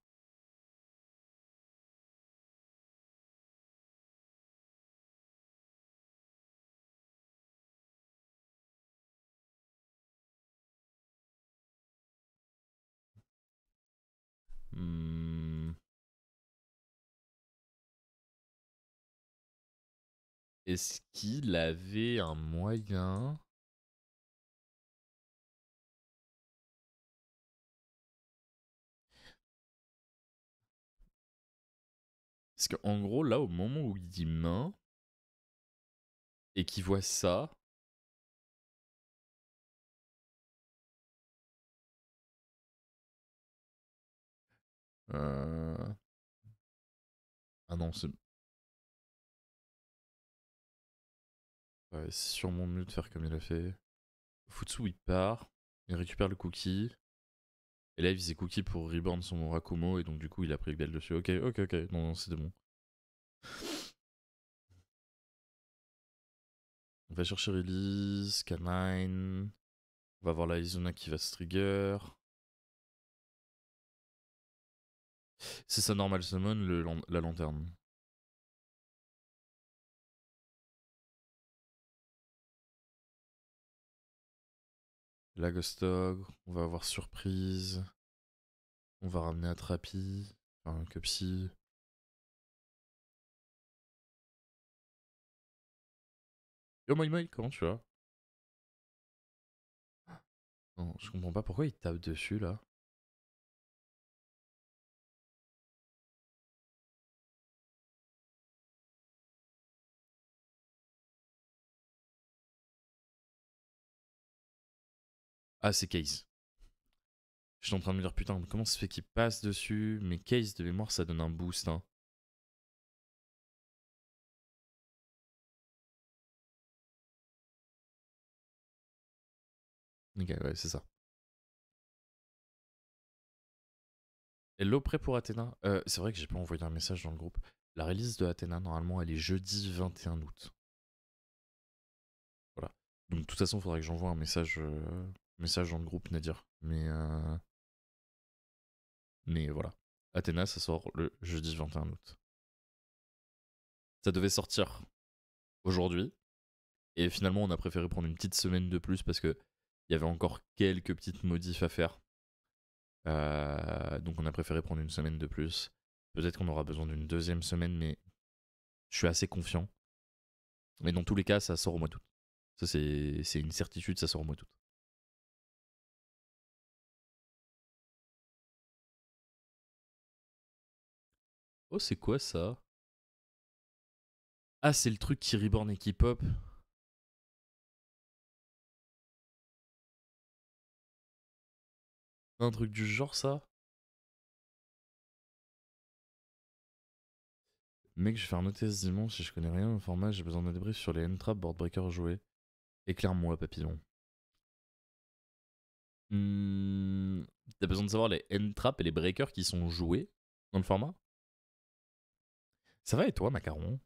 Hmm. Est-ce qu'il avait un moyen... Parce qu'en gros, là, au moment où il dit main, et qu'il voit ça... Ah non, c'est... Ouais, c'est sûrement mieux de faire comme il a fait. Futsu, il part, il récupère le cookie, et là, il faisait cookie pour reborn son Murakumo, et donc du coup, il a pris le bel dessus. Ok, ok, ok, non, non c'était bon. On va chercher Release, Canine. On va voir la Izuna qui va se trigger. C'est sa normal summon, la lanterne. La Ghostog, on va avoir surprise. On va ramener Attrapi. Enfin, Cupsy. Yo Moi Moi, comment tu vas? Non, je comprends pas pourquoi il tape dessus là. Ah, c'est Case. J'étais en train de me dire, putain, comment ça se fait qu'il passe dessus? Mais case de mémoire, ça donne un boost. Hein. Ok, ouais, c'est ça. Hello, prêt pour Athéna? C'est vrai que j'ai pas envoyé un message dans le groupe. La release de Athéna, normalement, elle est jeudi 21 août. Voilà. Donc, de toute façon, il faudrait que j'envoie un message dans le groupe, Nadir. Mais voilà. Athéna, ça sort le jeudi 21 août. Ça devait sortir aujourd'hui. Et finalement, on a préféré prendre une petite semaine de plus parce qu'il y avait encore quelques petites modifs à faire. Donc on a préféré prendre une semaine de plus. Peut-être qu'on aura besoin d'une deuxième semaine, mais je suis assez confiant. Mais dans tous les cas, ça sort au mois d'août. Ça, c'est une certitude, ça sort au mois d'août. Oh, c'est quoi ça? Ah, c'est le truc qui reborn et qui pop. Un truc du genre, ça? Mec, je vais faire noter ce dimanche si je connais rien au format. J'ai besoin d'un débrief sur les N-Trap Board Breaker joués. Éclaire-moi, papillon. T'as besoin de savoir les N-Trap et les Breakers qui sont joués dans le format? Ça va et toi, Macaron? Un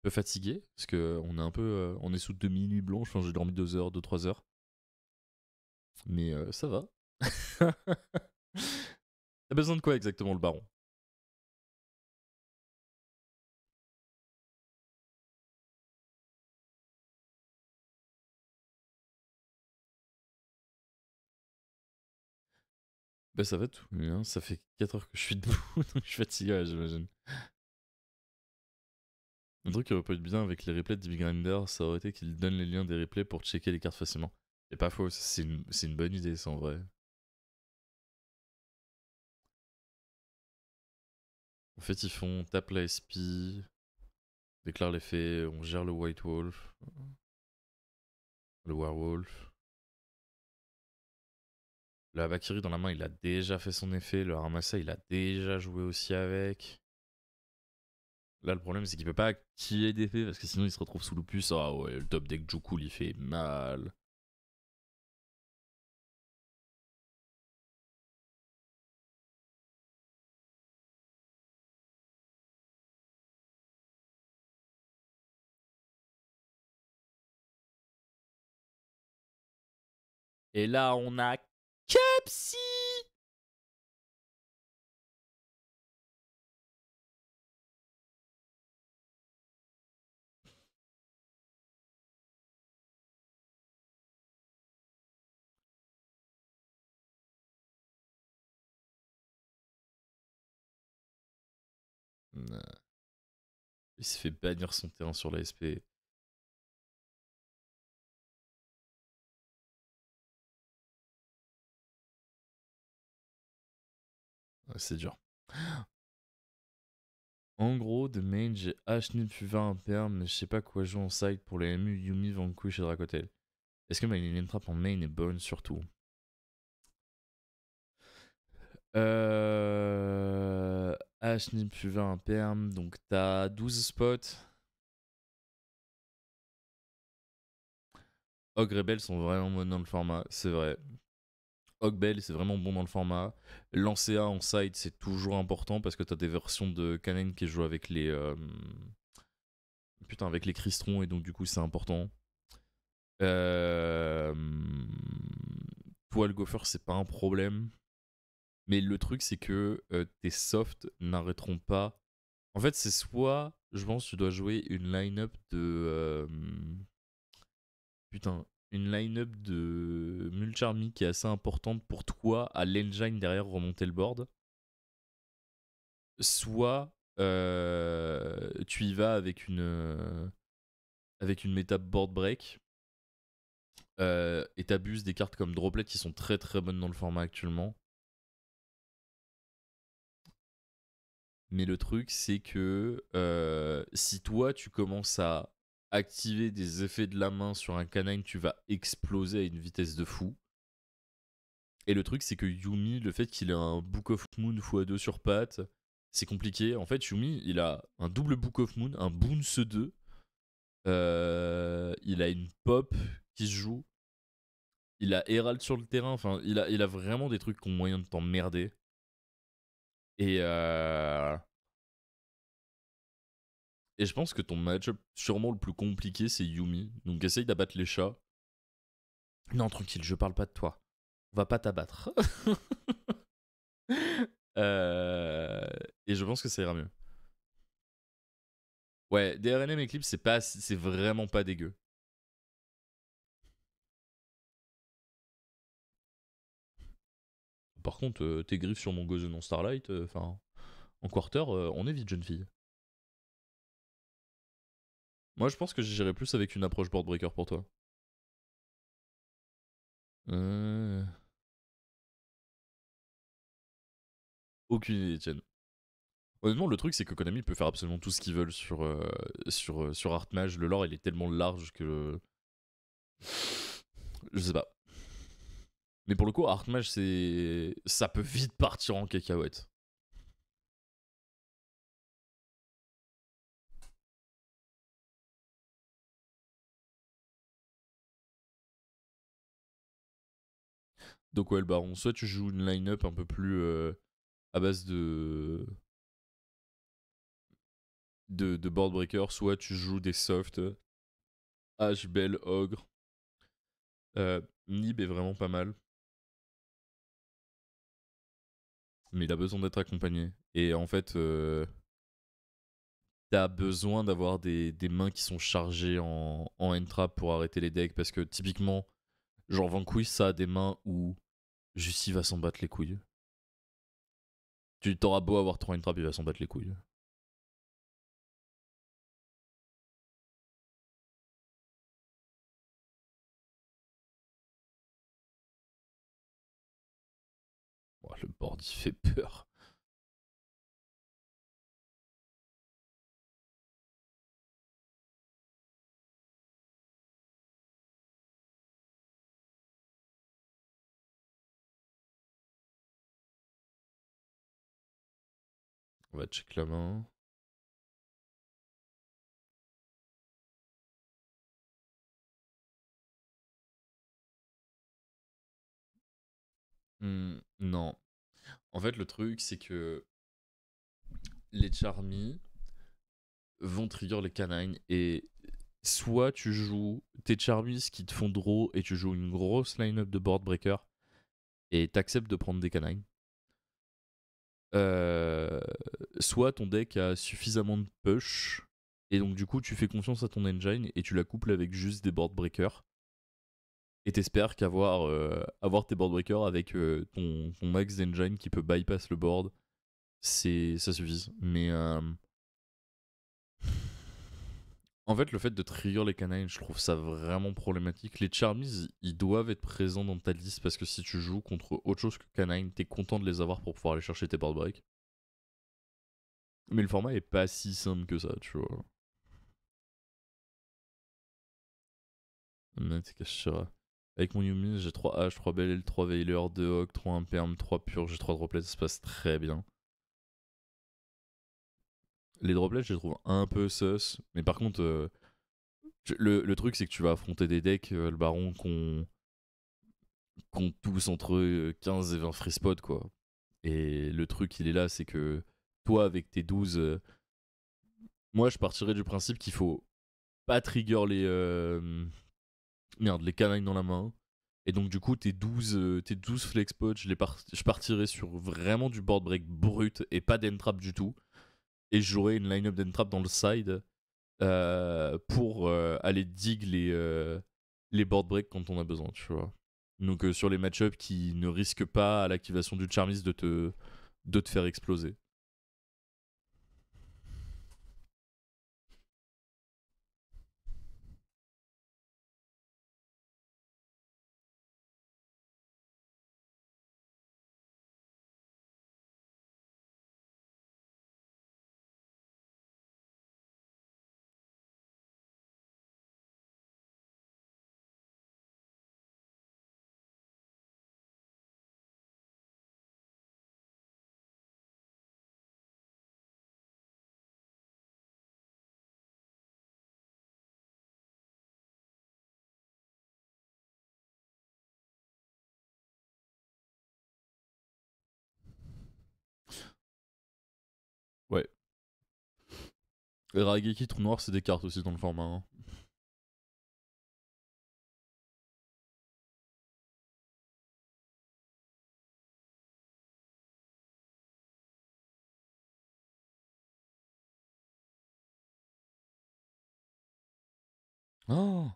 peu fatigué? Parce qu'on est un peu. On est sous demi-nuit blanche. Enfin, j'ai dormi 2 heures, 2-3 heures. Mais ça va. T'as besoin de quoi exactement, le baron? Bah, ça va tout bien. Ça fait 4 heures que je suis debout, donc je suis fatigué, ouais, j'imagine. Un truc qui aurait pu être bien avec les replays de Deep Grinder, ça aurait été qu'il donne les liens des replays pour checker les cartes facilement. C'est pas faux, c'est une bonne idée, ça en vrai. En fait, ils font tape la SP, déclare les faits, on gère le White Wolf, le Werewolf. Le Habakiri dans la main, il a déjà fait son effet. Le Haramasa, il a déjà joué aussi avec. Là, le problème, c'est qu'il peut pas activer d'effet parce que sinon, il se retrouve sous l'opus. Ah ouais, le top deck Jukul, il fait mal. Et là, on a Capsi. Il se fait bannir son terrain sur la SP. Ouais, c'est dur. En gros, de main, j'ai Ashnip Fuva Imperm, mais je sais pas quoi jouer en side pour les MU, Yumi, Vanquish et Dracotel. Est-ce que ma ligne trap en main est bonne surtout? Ashnip Fuva Imperm, donc t'as 12 spots. Ogre et Bell sont vraiment bons dans le format, c'est vrai. Bell, c'est vraiment bon dans le format. Lancer en side, c'est toujours important parce que t'as des versions de Kanen qui jouent avec les. Putain, avec les Cristrons et donc du coup, c'est important. Toi, le Gopher, c'est pas un problème. Mais le truc, c'est que tes softs n'arrêteront pas. En fait, c'est soit, je pense, tu dois jouer une line-up de. Putain, une line-up de Mulcharmy qui est assez importante pour toi à l'engine derrière remonter le board. Soit tu y vas avec une méta board break et t'abuses des cartes comme Droplet qui sont très très bonnes dans le format actuellement. Mais le truc, c'est que si toi tu commences à activer des effets de la main sur un canine, tu vas exploser à une vitesse de fou. Et le truc, c'est que Yumi, le fait qu'il ait un Book of Moon x2 sur patte, c'est compliqué. En fait, Yumi, il a un double Book of Moon, un Bounce 2. Il a une pop qui se joue. Il a Herald sur le terrain. Enfin, il a vraiment des trucs qui ont moyen de t'emmerder. Et je pense que ton match-up sûrement le plus compliqué, c'est Yumi. Donc essaye d'abattre les chats. Non, tranquille, je parle pas de toi. On va pas t'abattre. Et je pense que ça ira mieux. Ouais, DRNM Eclipse, c'est vraiment pas dégueu. Par contre, tes griffes sur mon Gozen en Starlight, en quarter, on est vite, jeune fille. Moi, je pense que j'irais plus avec une approche board breaker pour toi. Aucune idée, tienne. Honnêtement, le truc, c'est que Konami peut faire absolument tout ce qu'ils veulent sur Artmage. Le lore, il est tellement large que. Je sais pas. Mais pour le coup, Artmage, ça peut vite partir en cacahuète. Donc ouais, le baron, soit tu joues une line-up un peu plus à base de board breaker, soit tu joues des softs, H-Bell, Ogre. Nib est vraiment pas mal. Mais il a besoin d'être accompagné. Et en fait, t'as besoin d'avoir des mains qui sont chargées en end-trap pour arrêter les decks. Parce que typiquement, genre Vanquish, ça a des mains où Jussi va s'en battre les couilles. Tu t'auras beau avoir 3 end-trap, il va s'en battre les couilles. Oh, le board, il fait peur. On va check la main. Non. En fait, le truc, c'est que les Charmy vont trigger les canines et soit tu joues tes Charmies qui te font draw et tu joues une grosse line-up de board breaker et t'acceptes de prendre des canines. Soit ton deck a suffisamment de push et donc du coup tu fais confiance à ton engine et tu la couples avec juste des board breakers et t'espères avoir tes board breakers avec ton max d'engine qui peut bypass le board, ça suffit. Mais en fait, le fait de trigger les canines, je trouve ça vraiment problématique. Les Charmies, ils doivent être présents dans ta liste parce que si tu joues contre autre chose que canine, t'es content de les avoir pour pouvoir aller chercher tes board breaks. Mais le format est pas si simple que ça, tu vois. Avec mon Yumi, j'ai 3 H, 3 BLL, 3 Veiler, 2 Hog, 3 Imperm, 3 Purge, 3 Droplets, ça se passe très bien. Les Droplets, je les trouve un peu sus, mais par contre, le truc, c'est que tu vas affronter des decks, le baron, qu'on tous entre 15 et 20 free spots, quoi. Et le truc, il est là, c'est que toi, avec tes 12. Moi, je partirais du principe qu'il faut pas trigger les canines dans la main. Et donc, du coup, tes 12 flex spots, je partirais sur vraiment du board break brut et pas d'entrap du tout. Et j'aurais une line-up d'entrap dans le side pour aller dig les board break quand on a besoin, tu vois. Donc sur les match-ups qui ne risquent pas à l'activation du Charmis de te faire exploser. Ouais. Et Raigeki, trou noir, c'est des cartes aussi dans le format. Hein. Oh,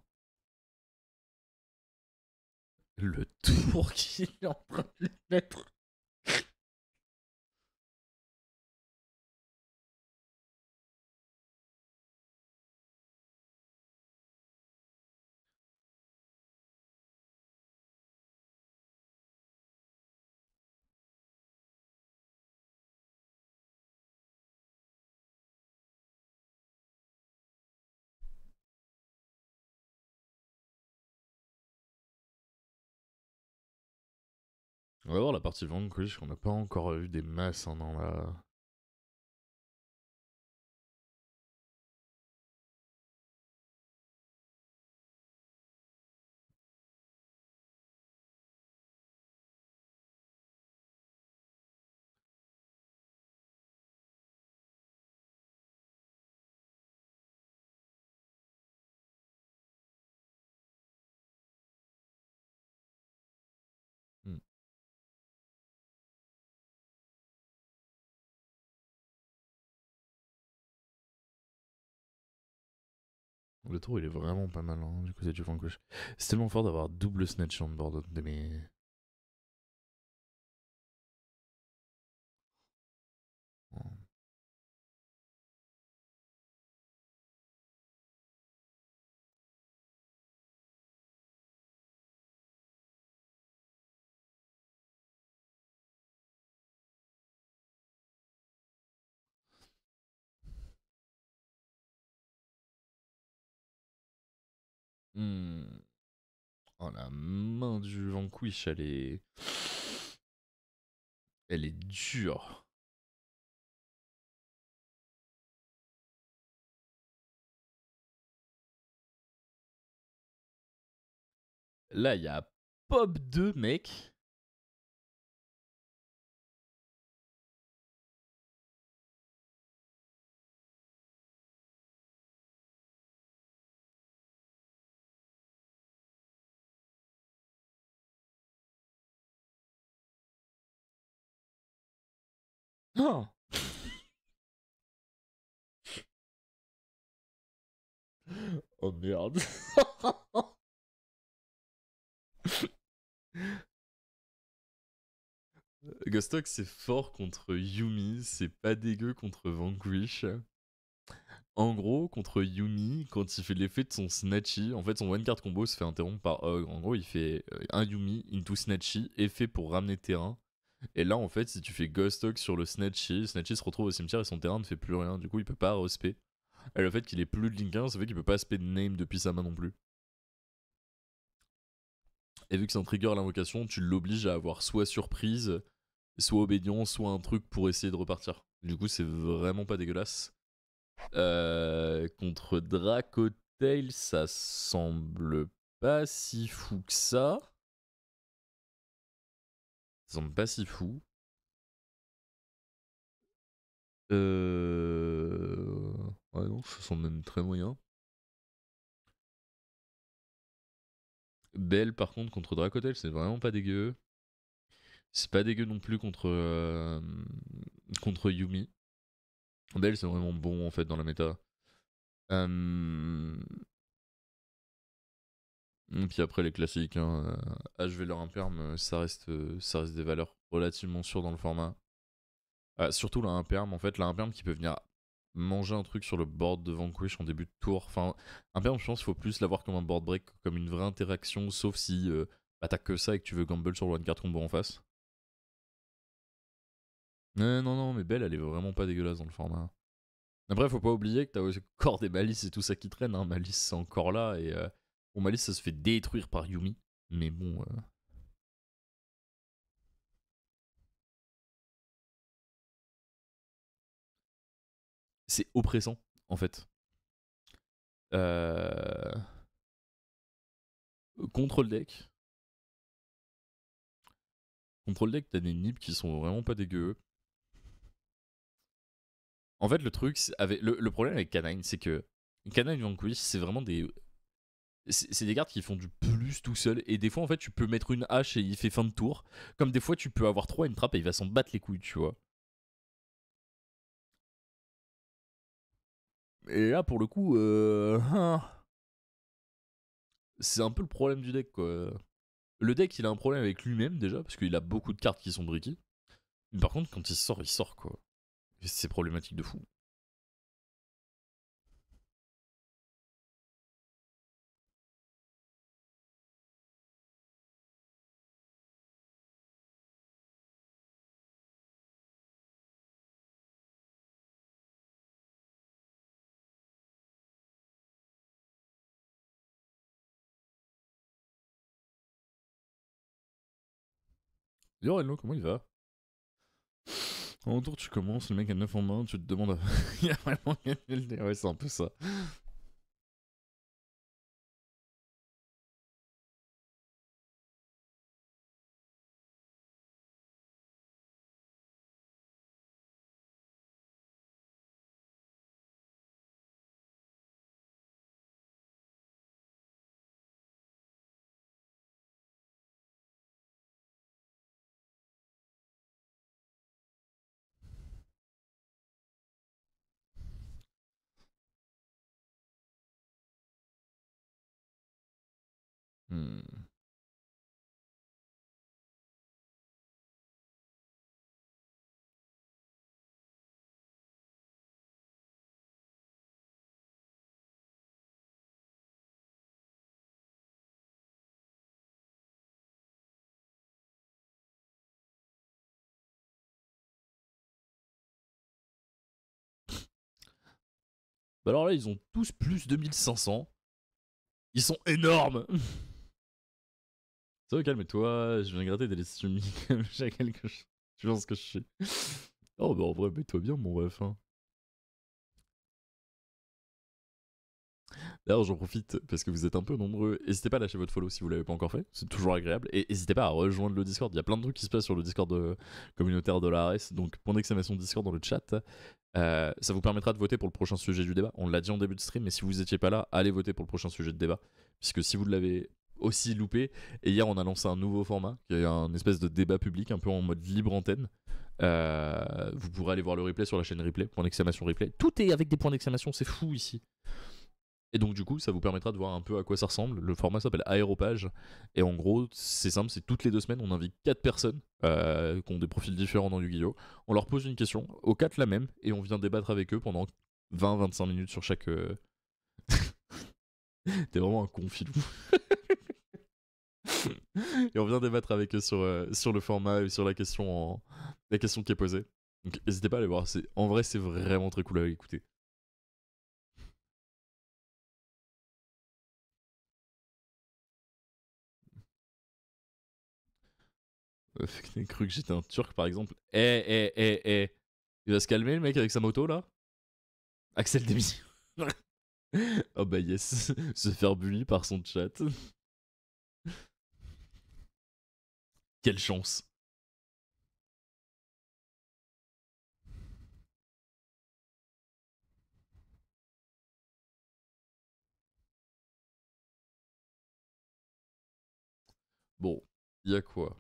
le tour qu'il est en train de lui mettre. On va voir la partie Vanquish, on n'a pas encore eu des masses hein, dans la. Hmm. Le tour il est vraiment pas mal hein, du côté du Vanquish. C'est tellement fort d'avoir double snatch on board de mes. Hmm. Oh la main du Vanquish, elle est. Elle est dure. Là, il y a Pop 2, mec. Oh, oh merde. Ghostox, c'est fort contre Yumi, c'est pas dégueu contre Vanquish. En gros, contre Yumi, quand il fait l'effet de son Snatchy, en fait son one card combo se fait interrompre par Ogre. En gros, il fait un Yumi into Snatchy, effet pour ramener terrain. Et là, en fait, si tu fais Ghostox sur le Snatchy, Snatchy se retrouve au cimetière et son terrain ne fait plus rien. Du coup, il peut pas respect. Et le fait qu'il ait plus de Link 1, ça fait qu'il peut pas spé de name depuis sa main non plus. Et vu que c'est un trigger à l'invocation, tu l'obliges à avoir soit surprise, soit obédience, soit un truc pour essayer de repartir. Du coup, c'est vraiment pas dégueulasse. Contre Dracotail, ça semble pas si fou que ça. Ça semble pas si fou. Ouais, non, ça semble même très moyen. Belle, par contre, contre Dracotail, c'est vraiment pas dégueu. C'est pas dégueu non plus contre Yumi. Belle, c'est vraiment bon en fait dans la méta. Puis après les classiques, hein, HV leur imperm, ça reste des valeurs relativement sûres dans le format. Surtout la imperm, en fait, la imperm qui peut venir manger un truc sur le board de Vanquish en début de tour. Enfin, imperm, je pense qu'il faut plus l'avoir comme un board break, comme une vraie interaction, sauf si t'as que ça et que tu veux gamble sur le one card combo en face. Non, non, mais Belle, elle est vraiment pas dégueulasse dans le format. Après, faut pas oublier que t'as encore des Malice et tout ça qui traîne. Hein. Malice, c'est encore là. Et bon, Malice, ça se fait détruire par Yumi. Mais bon. C'est oppressant, en fait. Euh... Contre le deck. Contre le deck, t'as des nips qui sont vraiment pas dégueux. En fait, le truc, le problème avec Canine, c'est que Canine Vanquish, c'est vraiment des. C'est des cartes qui font du plus tout seul. Et des fois, en fait, tu peux mettre une hache et il fait fin de tour. Comme des fois, tu peux avoir 3 une trappe et il va s'en battre les couilles, tu vois. Et là, pour le coup, c'est un peu le problème du deck, quoi. Le deck, il a un problème avec lui-même déjà, parce qu'il a beaucoup de cartes qui sont bricky. Mais par contre, quand il sort, quoi. Et c'est problématique de fou. Yo, hello, comment il va? En tour, tu commences, le mec a 9 en main, tu te demandes. Il y a vraiment gagné le dé. Ouais, c'est un peu ça. Hmm. Bah alors là, ils ont tous plus de 1500. Ils sont énormes. Ça va, calme-toi. Je viens gratter des lessives comme j'ai quelque chose. Tu penses que je suis. Oh, bah en vrai, mets-toi bien, mon ref. Hein. D'ailleurs, j'en profite parce que vous êtes un peu nombreux. N'hésitez pas à lâcher votre follow si vous l'avez pas encore fait. C'est toujours agréable. Et n'hésitez pas à rejoindre le Discord. Il y a plein de trucs qui se passent sur le Discord communautaire de la l'ARS. Donc, point d'exclamation Discord dans le chat. Ça vous permettra de voter pour le prochain sujet du débat. On l'a dit en début de stream, mais si vous étiez pas là, allez voter pour le prochain sujet de débat. Puisque si vous l'avez aussi loupé, et hier on a lancé un nouveau format, qui est un espèce de débat public, un peu en mode libre antenne. Vous pourrez aller voir le replay sur la chaîne replay, point d'exclamation replay. Tout est avec des points d'exclamation, c'est fou ici. Et donc du coup, ça vous permettra de voir un peu à quoi ça ressemble. Le format s'appelle Aéropage. Et en gros, c'est simple, c'est toutes les 2 semaines, on invite 4 personnes qui ont des profils différents dans Yu-Gi-Oh! On leur pose une question, aux 4 la même, et on vient débattre avec eux pendant 20-25 minutes sur chaque... T'es vraiment un con, Filou. Et on vient débattre avec eux sur le format et sur la question qui est posée. Donc n'hésitez pas à aller voir. En vrai, c'est vraiment très cool à écouter. J'ai cru que j'étais un turc par exemple. Il va se calmer le mec avec sa moto là. Axel Demi. Oh bah yes. Se faire bully par son chat. Quelle chance. Bon, y a quoi?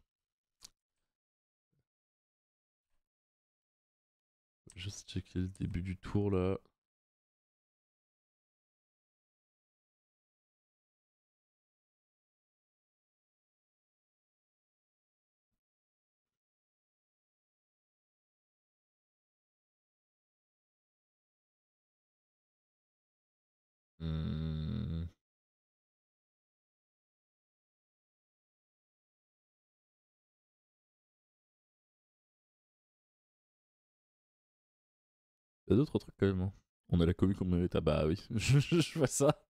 Juste checker le début du tour là. Hmm. Y a d'autres trucs quand même. Hein. On a la commu comme méta. Bah oui, je vois ça.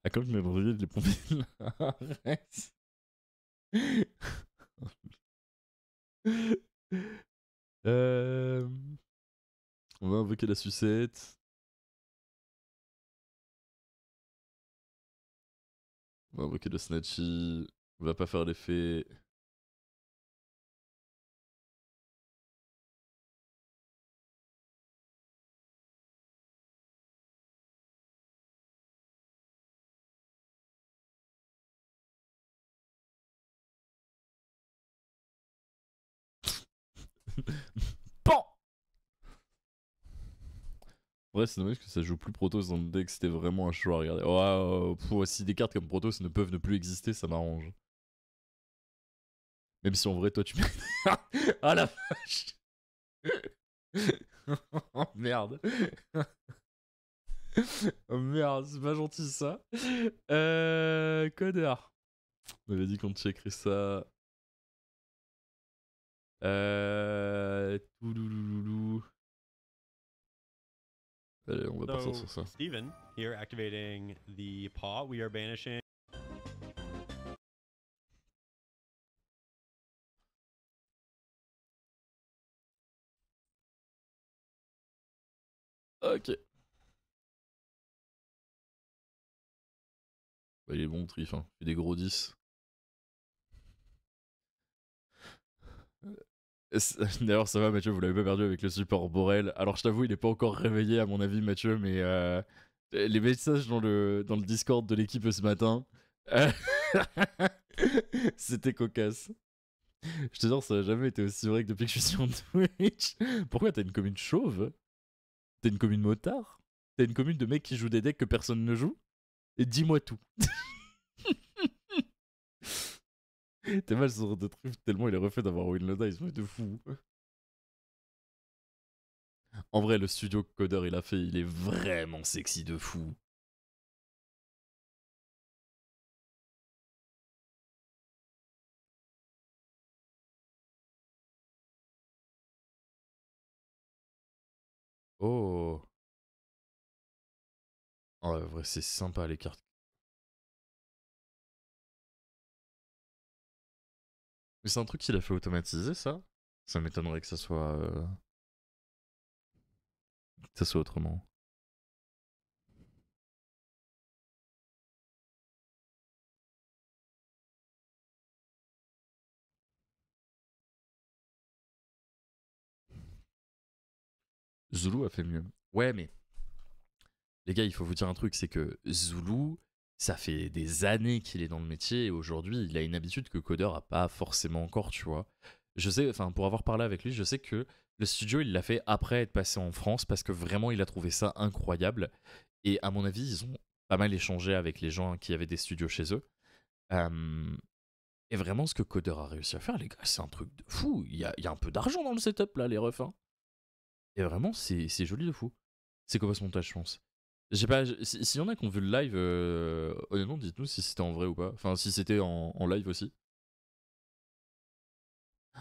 Ah, comme je m'ai brûlé de les pomper là. Arrête. Euh, On va invoquer la sucette. On va invoquer le snatchy. On va pas faire l'effet. Pan. Ouais, c'est dommage que ça joue plus Protoss dans le deck, c'était vraiment un show à regarder. Si des cartes comme Protoss ne peuvent ne plus exister, ça m'arrange. Même si en vrai, toi, tu mérites. Ah la vache. Oh merde. Oh merde, c'est pas gentil ça. Codeur. On avait dit qu'on checkerait ça. Toulouloulou. Allez, on va partir sur ça. Steven, here activating the paw. We are banishing. Ok. Bah, il est bon, Trif. Hein. Il fait des gros 10. D'ailleurs, ça va, Mathieu, vous l'avez pas perdu avec le support Borel. Alors, je t'avoue, il est pas encore réveillé, à mon avis, Mathieu, mais les messages dans le Discord de l'équipe ce matin, c'était cocasse. Je te jure, ça n'a jamais été aussi vrai que depuis que je suis sur Twitch. Pourquoi t'as une commune chauve? T'as une commune motard? T'as une commune de mecs qui jouent des decks que personne ne joue? Et dis-moi tout. T'es mal sur de trucs tellement il est refait d'avoir win le dice, mais de fou. En vrai, le studio que Coder il a fait, il est vraiment sexy de fou. Oh. En vrai, c'est sympa les cartes. Mais c'est un truc qu'il a fait automatiser, ça? Ça m'étonnerait que ça soit autrement. Zulu a fait mieux. Ouais, mais les gars, il faut vous dire un truc, c'est que Zulu, ça fait des années qu'il est dans le métier et aujourd'hui, il a une habitude que Coder a pas forcément encore, tu vois. Je sais, enfin, pour avoir parlé avec lui, je sais que le studio, il l'a fait après être passé en France parce que vraiment, il a trouvé ça incroyable. Et à mon avis, ils ont pas mal échangé avec les gens qui avaient des studios chez eux. Et vraiment, ce que Coder a réussi à faire, les gars, c'est un truc de fou. Il y a un peu d'argent dans le setup, là, les refs. Hein. Et vraiment, c'est joli de fou. C'est quoi ce montage, je pense? Je sais pas, s'il y en a qui ont vu le live, honnêtement, dites-nous si c'était en vrai ou pas. Enfin, si c'était en live aussi.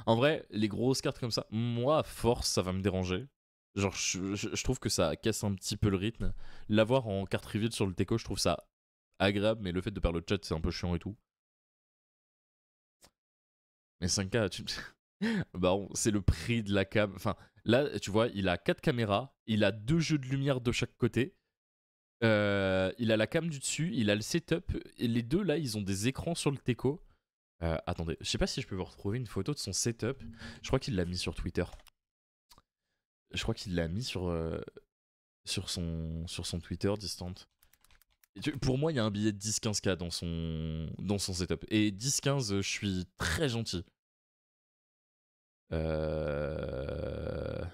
En vrai, les grosses cartes comme ça, moi, à force, ça va me déranger. Genre, je trouve que ça casse un petit peu le rythme. L'avoir en carte reveal sur le Teco, je trouve ça agréable, mais le fait de perdre le chat, c'est un peu chiant et tout. Mais 5K, Baron, c'est le prix de la cam. Enfin, là, tu vois, il a 4 caméras, il a 2 jeux de lumière de chaque côté. Il a la cam du dessus, il a le setup. Et les deux, là, ils ont des écrans sur le Teco. Attendez, je sais pas si je peux vous retrouver une photo de son setup. Je crois qu'il l'a mis sur Twitter. Je crois qu'il l'a mis sur son Twitter distant. Pour moi, il y a un billet de 10-15K dans son setup. Et 10-15, je suis très gentil. Là,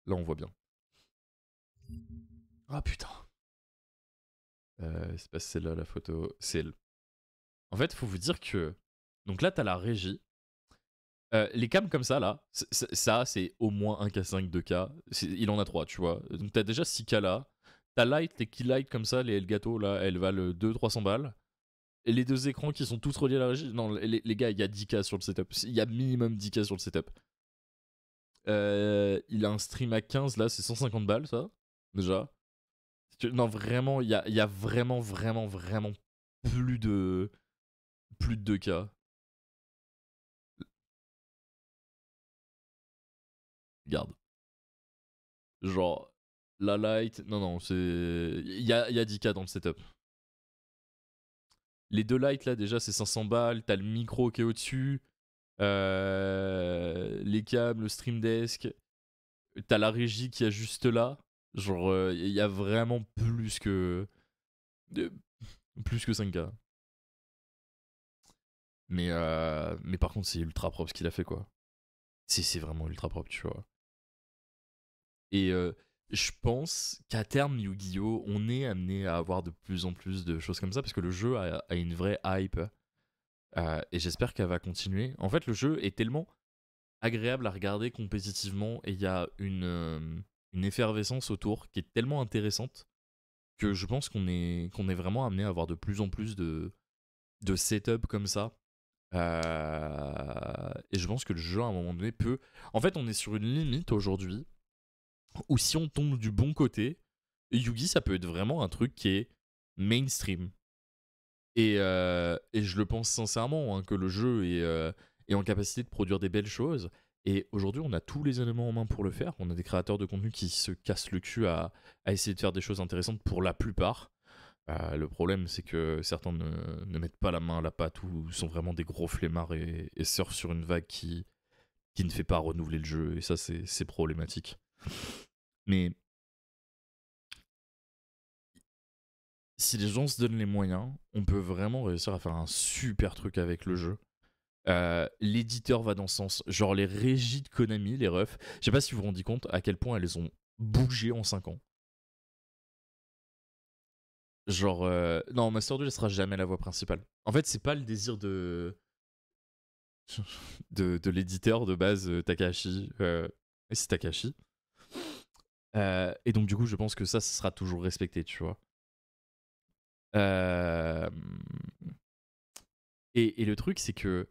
on voit bien. Ah putain. C'est pas celle-là la photo. C'est elle. En fait, faut vous dire que. Donc là, t'as la régie. Les cams comme ça, là, ça, c'est au moins 1K5, 2K. Il en a 3, tu vois. Donc t'as déjà 6K là. T'as light, les key light comme ça, les Elgato, là, elles valent 200-300 balles. Et les deux écrans qui sont tous reliés à la régie. Non, les gars, il y a 10K sur le setup. Il y a minimum 10K sur le setup. Il a un stream à 15, là, c'est 150 balles, ça. Déjà. Non, vraiment, il y a vraiment plus de 2K. Regarde. Genre, la light. Non, c'est. Il y a 10K dans le setup. Les deux lights là, déjà, c'est 500 balles. T'as le micro qui est au-dessus. Les câbles, le stream desk. T'as la régie qui est juste là. Genre, il y a vraiment plus que. Plus que 5K. Mais par contre, c'est ultra propre ce qu'il a fait, quoi. c'est vraiment ultra propre, tu vois. Et je pense qu'à terme, Yu-Gi-Oh, on est amené à avoir de plus en plus de choses comme ça parce que le jeu a une vraie hype et j'espère qu'elle va continuer. En fait, le jeu est tellement agréable à regarder compétitivement et il y a une effervescence autour qui est tellement intéressante que je pense qu'on est vraiment amené à avoir de plus en plus de setup comme ça. Et je pense que le jeu à un moment donné peut... En fait, on est sur une limite aujourd'hui où si on tombe du bon côté, Yugi ça peut être vraiment un truc qui est mainstream. Et je le pense sincèrement hein, que le jeu est en capacité de produire des belles choses. Et aujourd'hui, on a tous les éléments en main pour le faire. On a des créateurs de contenu qui se cassent le cul à essayer de faire des choses intéressantes pour la plupart. Le problème, c'est que certains ne mettent pas la main à la pâte ou sont vraiment des gros flemmards et surfent sur une vague qui ne fait pas renouveler le jeu. Et ça, c'est problématique. Mais si les gens se donnent les moyens, on peut vraiment réussir à faire un super truc avec le jeu. L'éditeur va dans ce sens. Genre les régies de Konami, les refs, je sais pas si vous vous rendez compte à quel point elles ont bougé en 5 ans. Genre, non, Master Duel sera jamais la voix principale. En fait, c'est pas le désir de l'éditeur de base, Takahashi. Et c'est Takahashi. Et donc, du coup, je pense que ça sera toujours respecté, tu vois. Et le truc, c'est que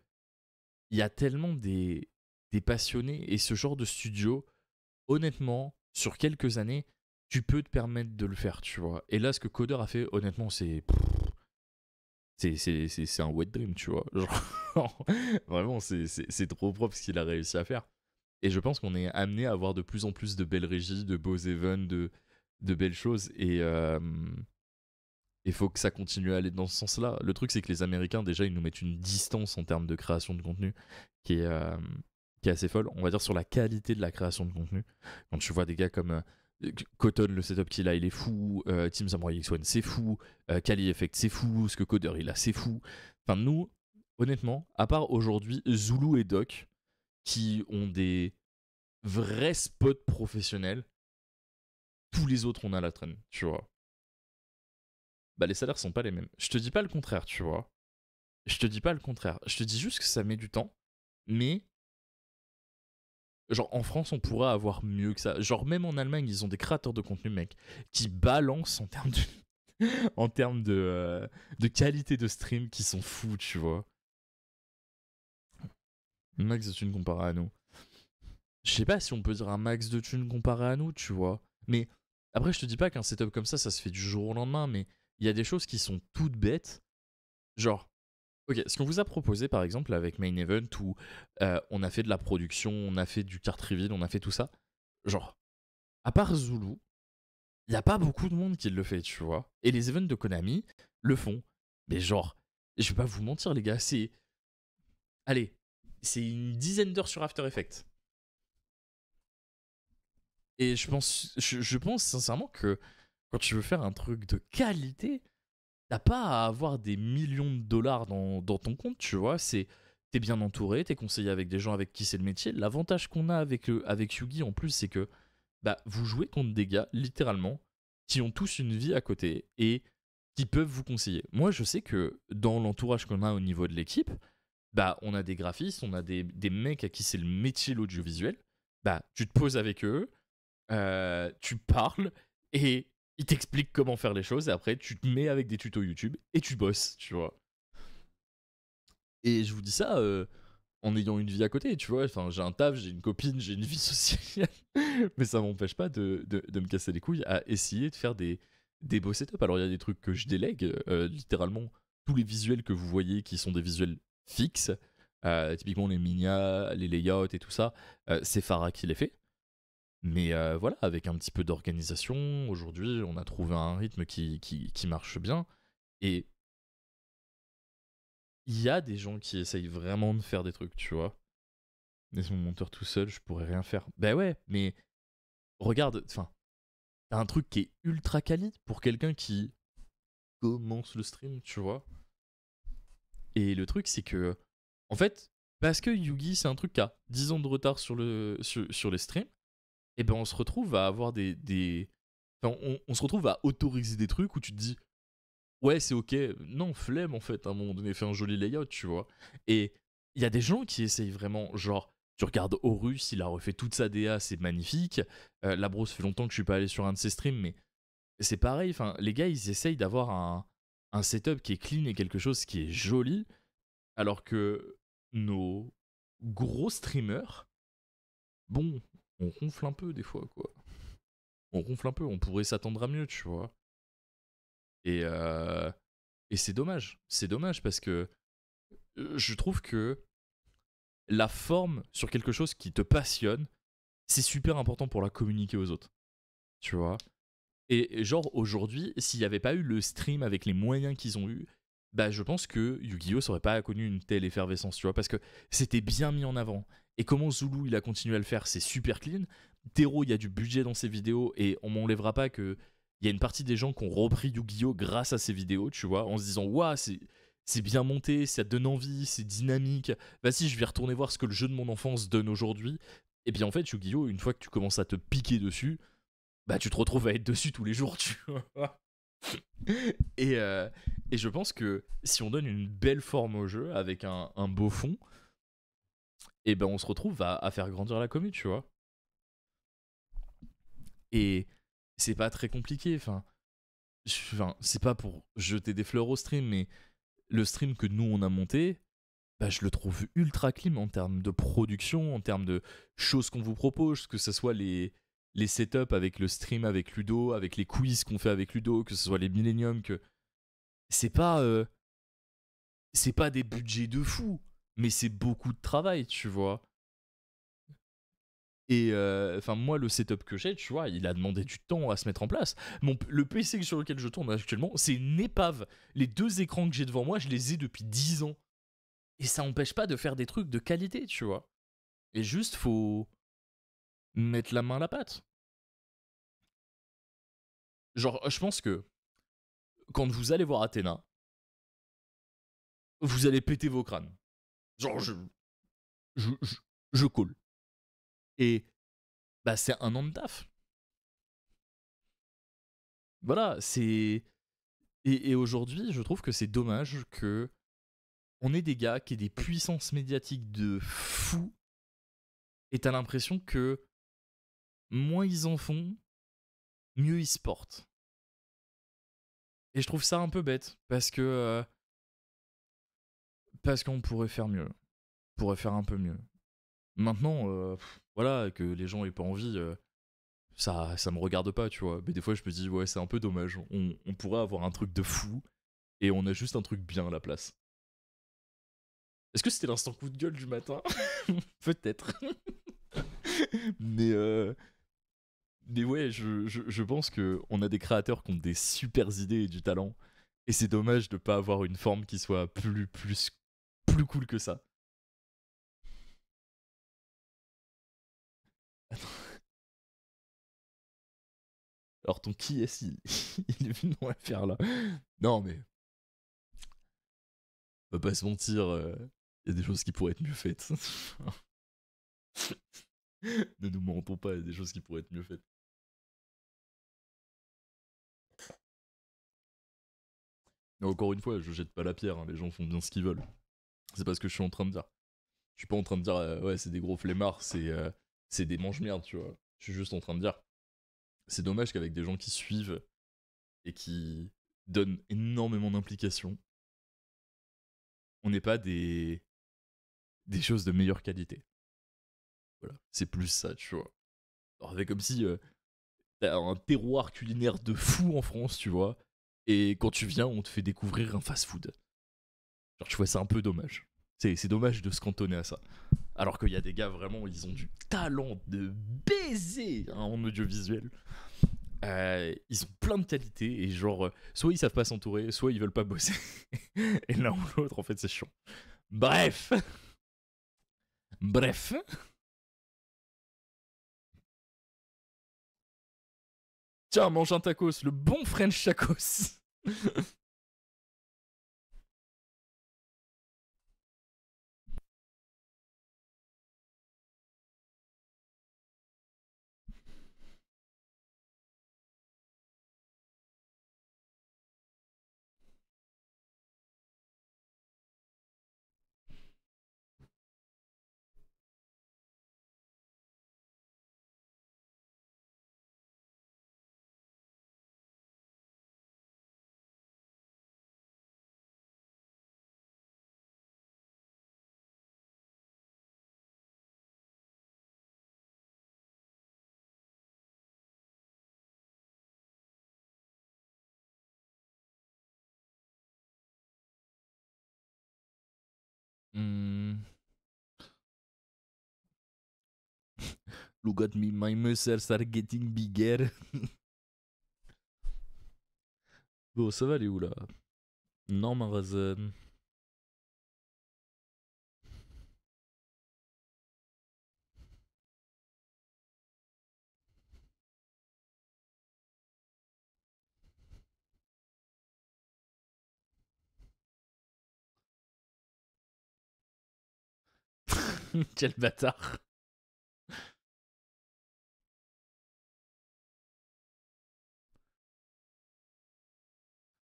il y a tellement des passionnés et ce genre de studio, honnêtement, sur quelques années, tu peux te permettre de le faire, tu vois. Et là, ce que Coder a fait, honnêtement, c'est un wet dream, tu vois. Genre, vraiment, c'est trop propre ce qu'il a réussi à faire. Et je pense qu'on est amené à avoir de plus en plus de belles régies, de beaux events, de belles choses. Et il faut que ça continue à aller dans ce sens-là. Le truc, c'est que les Américains, déjà, ils nous mettent une distance en termes de création de contenu qui est assez folle. On va dire sur la qualité de la création de contenu. Quand tu vois des gars comme Cotton, le setup qu'il a, il est fou. Team Samurai X1, c'est fou. Kali Effect, c'est fou. Ce que Coder, il a, c'est fou. Enfin, nous, honnêtement, à part aujourd'hui Zulu et Doc, qui ont des vrais spots professionnels, tous les autres, on a la traîne, tu vois. Bah, les salaires sont pas les mêmes. Je te dis pas le contraire, tu vois. Je te dis pas le contraire. Je te dis juste que ça met du temps, mais genre en France, on pourrait avoir mieux que ça. Genre même en Allemagne, ils ont des créateurs de contenu, mec, qui balancent en termes de en termes de qualité de stream qui sont fous, tu vois. Max de thunes comparé à nous. Je sais pas si on peut dire un max de thunes comparé à nous, tu vois. Mais après, je te dis pas qu'un setup comme ça se fait du jour au lendemain, mais il y a des choses qui sont toutes bêtes. Genre, ok, ce qu'on vous a proposé par exemple avec Main Event où on a fait de la production, on a fait du card reveal, on a fait tout ça. Genre, à part Zulu, il n'y a pas beaucoup de monde qui le fait, tu vois. Et les events de Konami le font. Mais genre, je vais pas vous mentir les gars, c'est... Allez, c'est une dizaine d'heures sur After Effects. Et je pense sincèrement que quand tu veux faire un truc de qualité, t'as pas à avoir des millions de dollars dans ton compte, tu vois. T'es bien entouré, t'es conseillé avec des gens avec qui c'est le métier. L'avantage qu'on a avec Yugi en plus, c'est que bah, vous jouez contre des gars, littéralement, qui ont tous une vie à côté et qui peuvent vous conseiller. Moi, je sais que dans l'entourage qu'on a au niveau de l'équipe, bah, on a des graphistes, on a des mecs à qui c'est le métier l'audiovisuel. Bah, tu te poses avec eux, tu parles et ils t'expliquent comment faire les choses et après tu te mets avec des tutos YouTube et tu bosses, tu vois. Et je vous dis ça en ayant une vie à côté, tu vois. Enfin, j'ai un taf, j'ai une copine, j'ai une vie sociale, mais ça m'empêche pas de me casser les couilles à essayer de faire des beaux setups. Alors il y a des trucs que je délègue, littéralement tous les visuels que vous voyez qui sont des visuels fixes, typiquement les minia, les layouts et tout ça, c'est Farah qui les fait. Mais voilà, avec un petit peu d'organisation, aujourd'hui, on a trouvé un rythme qui marche bien. Et il y a des gens qui essayent vraiment de faire des trucs, tu vois. Mais mon monteur tout seul, je pourrais rien faire. Ben ouais, mais regarde, enfin, t'as un truc qui est ultra quali pour quelqu'un qui commence le stream, tu vois. Et le truc, c'est que, en fait, parce que Yugi, c'est un truc qui a 10 ans de retard sur les streams, et ben on se retrouve à avoir Enfin, on se retrouve à autoriser des trucs où tu te dis ouais, c'est ok. Non, flemme en fait, à un moment donné, fais un joli layout, tu vois. Et il y a des gens qui essayent vraiment, genre, tu regardes Horus, il a refait toute sa DA, c'est magnifique. La brosse fait longtemps que je suis pas allé sur un de ses streams, mais c'est pareil, enfin, les gars, ils essayent d'avoir un setup qui est clean et quelque chose qui est joli, alors que nos gros streamers, bon, on ronfle un peu des fois, quoi. On ronfle un peu, on pourrait s'attendre à mieux, tu vois. Et c'est dommage. C'est dommage parce que je trouve que la forme sur quelque chose qui te passionne, c'est super important pour la communiquer aux autres. Tu vois. Et genre aujourd'hui, s'il n'y avait pas eu le stream avec les moyens qu'ils ont eu, bah je pense que Yu-Gi-Oh! Ça aurait pas connu une telle effervescence, tu vois, parce que c'était bien mis en avant. Et comment Zulu il a continué à le faire, c'est super clean. Tero, il y a du budget dans ses vidéos et on m'enlèvera pas que il y a une partie des gens qui ont repris Yu-Gi-Oh! Grâce à ses vidéos, tu vois, en se disant waouh, c'est bien monté, ça donne envie, c'est dynamique. Vas-y, je vais retourner voir ce que le jeu de mon enfance donne aujourd'hui. Et puis en fait, Yu-Gi-Oh! Une fois que tu commences à te piquer dessus, bah tu te retrouves à être dessus tous les jours, tu vois. Et je pense que si on donne une belle forme au jeu avec un beau fond, et ben on se retrouve à faire grandir la commu, tu vois. Et c'est pas très compliqué, enfin, c'est pas pour jeter des fleurs au stream, mais le stream que nous on a monté, bah, je le trouve ultra clean en termes de production, en termes de choses qu'on vous propose, que ce soit les setups avec le stream avec Ludo, avec les quiz qu'on fait avec Ludo, que ce soit les Millennium, que c'est pas des budgets de fou, mais c'est beaucoup de travail, tu vois. Et enfin moi le setup que j'ai, tu vois, il a demandé du temps à se mettre en place. Le PC sur lequel je tourne actuellement, c'est une épave. Les 2 écrans que j'ai devant moi, je les ai depuis 10 ans. Et ça n'empêche pas de faire des trucs de qualité, tu vois. Et juste faut mettre la main à la pâte. Genre je pense que quand vous allez voir Athéna, vous allez péter vos crânes. Genre je colle. Et bah c'est un an de taf. Voilà, c'est... Et aujourd'hui, je trouve que c'est dommage que on ait des gars qui aient des puissances médiatiques de fou, et t'as l'impression que moins ils en font, mieux ils se portent. Et je trouve ça un peu bête, parce qu'on pourrait faire mieux. On pourrait faire un peu mieux. Maintenant, voilà, que les gens aient pas envie, ça me regarde pas, tu vois. Mais des fois, je me dis, ouais, c'est un peu dommage. On pourrait avoir un truc de fou, et on a juste un truc bien à la place. Est-ce que c'était l'instant coup de gueule du matin? Peut-être. Mais ouais, je pense qu'on a des créateurs qui ont des super idées et du talent. Et c'est dommage de pas avoir une forme qui soit plus cool que ça. Attends. Alors ton qui est-ce il est venu dans faire là. Non mais on va pas se mentir, y a des choses qui pourraient être mieux faites. Ne nous mentons pas, il y a des choses qui pourraient être mieux faites. Mais encore une fois, je jette pas la pierre, hein, les gens font bien ce qu'ils veulent. C'est pas ce que je suis en train de dire. Je suis pas en train de dire ouais c'est des gros flemmards, c'est des mange-merde, tu vois. Je suis juste en train de dire c'est dommage qu'avec des gens qui suivent et qui donnent énormément d'implication, on n'ait pas des choses de meilleure qualité. Voilà, c'est plus ça, tu vois. Alors c'est comme si t'as un terroir culinaire de fou en France, tu vois, et quand tu viens, on te fait découvrir un fast-food. Genre tu vois, c'est un peu dommage. C'est dommage de se cantonner à ça. Alors qu'il y a des gars vraiment, ils ont du talent de baiser hein, en audiovisuel. Ils ont plein de qualités et genre, soit ils savent pas s'entourer, soit ils veulent pas bosser. Et l'un ou l'autre, en fait, c'est chiant. Bref. Bref. Tiens, mange un tacos, le bon French tacos. Hmm. Look at me, my muscles are getting bigger. Bon, ça va aller où là? Norman Razen. Quel bâtard.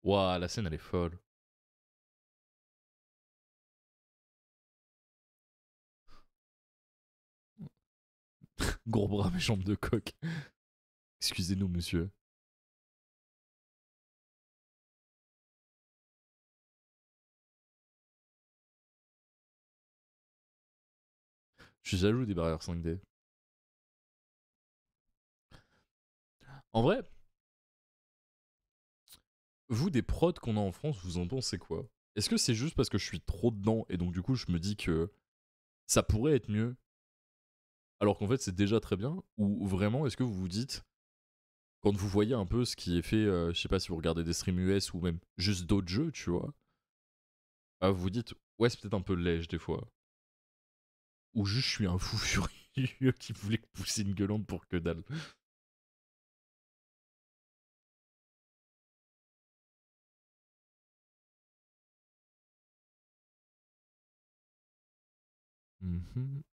Waouh, la scène elle est folle. Gros bras, mes jambes de coq. Excusez-nous, monsieur. Je suis jaloux des barrières 5D. En vrai, vous, des prods qu'on a en France, vous en pensez quoi? Est-ce que c'est juste parce que je suis trop dedans et donc du coup je me dis que ça pourrait être mieux alors qu'en fait c'est déjà très bien? Ou vraiment est-ce que vous vous dites, quand vous voyez un peu ce qui est fait, je sais pas si vous regardez des streams US ou même juste d'autres jeux, tu vois, vous vous dites, ouais c'est peut-être un peu lèche des fois. Ou juste je suis un fou furieux qui voulait pousser une gueulante pour que dalle. Mhm.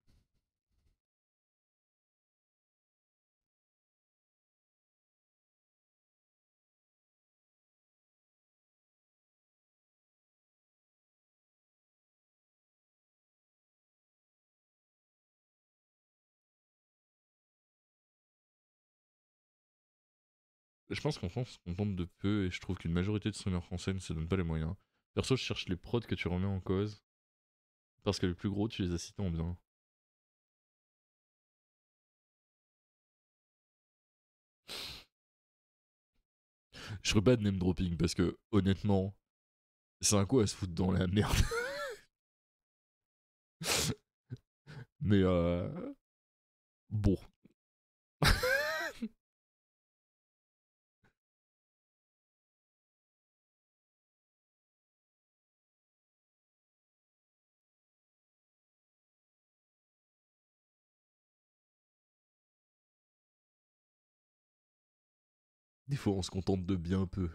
Je pense qu'en France, on se contente de peu et je trouve qu'une majorité de streamers français ne se donnent pas les moyens. Perso, je cherche les prods que tu remets en cause parce que les plus gros, tu les as cités en bien. Je ferai pas de name dropping parce que honnêtement, c'est un coup à se foutre dans la merde. Mais bon. Des fois, on se contente de bien peu.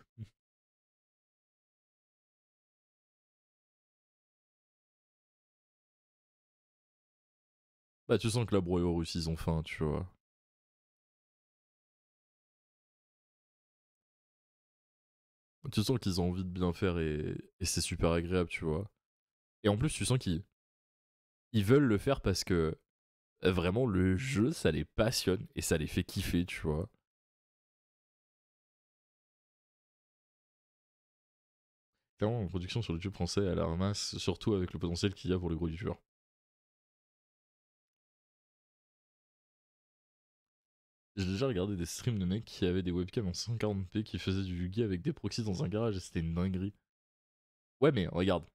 Bah, tu sens que la broyeur russe, ils ont faim, tu vois. Tu sens qu'ils ont envie de bien faire et c'est super agréable, tu vois. Et en plus, tu sens qu'ils veulent le faire parce que vraiment, le jeu, ça les passionne et ça les fait kiffer, tu vois. Clairement, la production sur le YouTube français, elle la ramasse, surtout avec le potentiel qu'il y a pour les gros youtubeurs. J'ai déjà regardé des streams de mecs qui avaient des webcams en 140p qui faisaient du Yugi avec des proxys dans un garage et c'était une dinguerie. Ouais, mais regarde,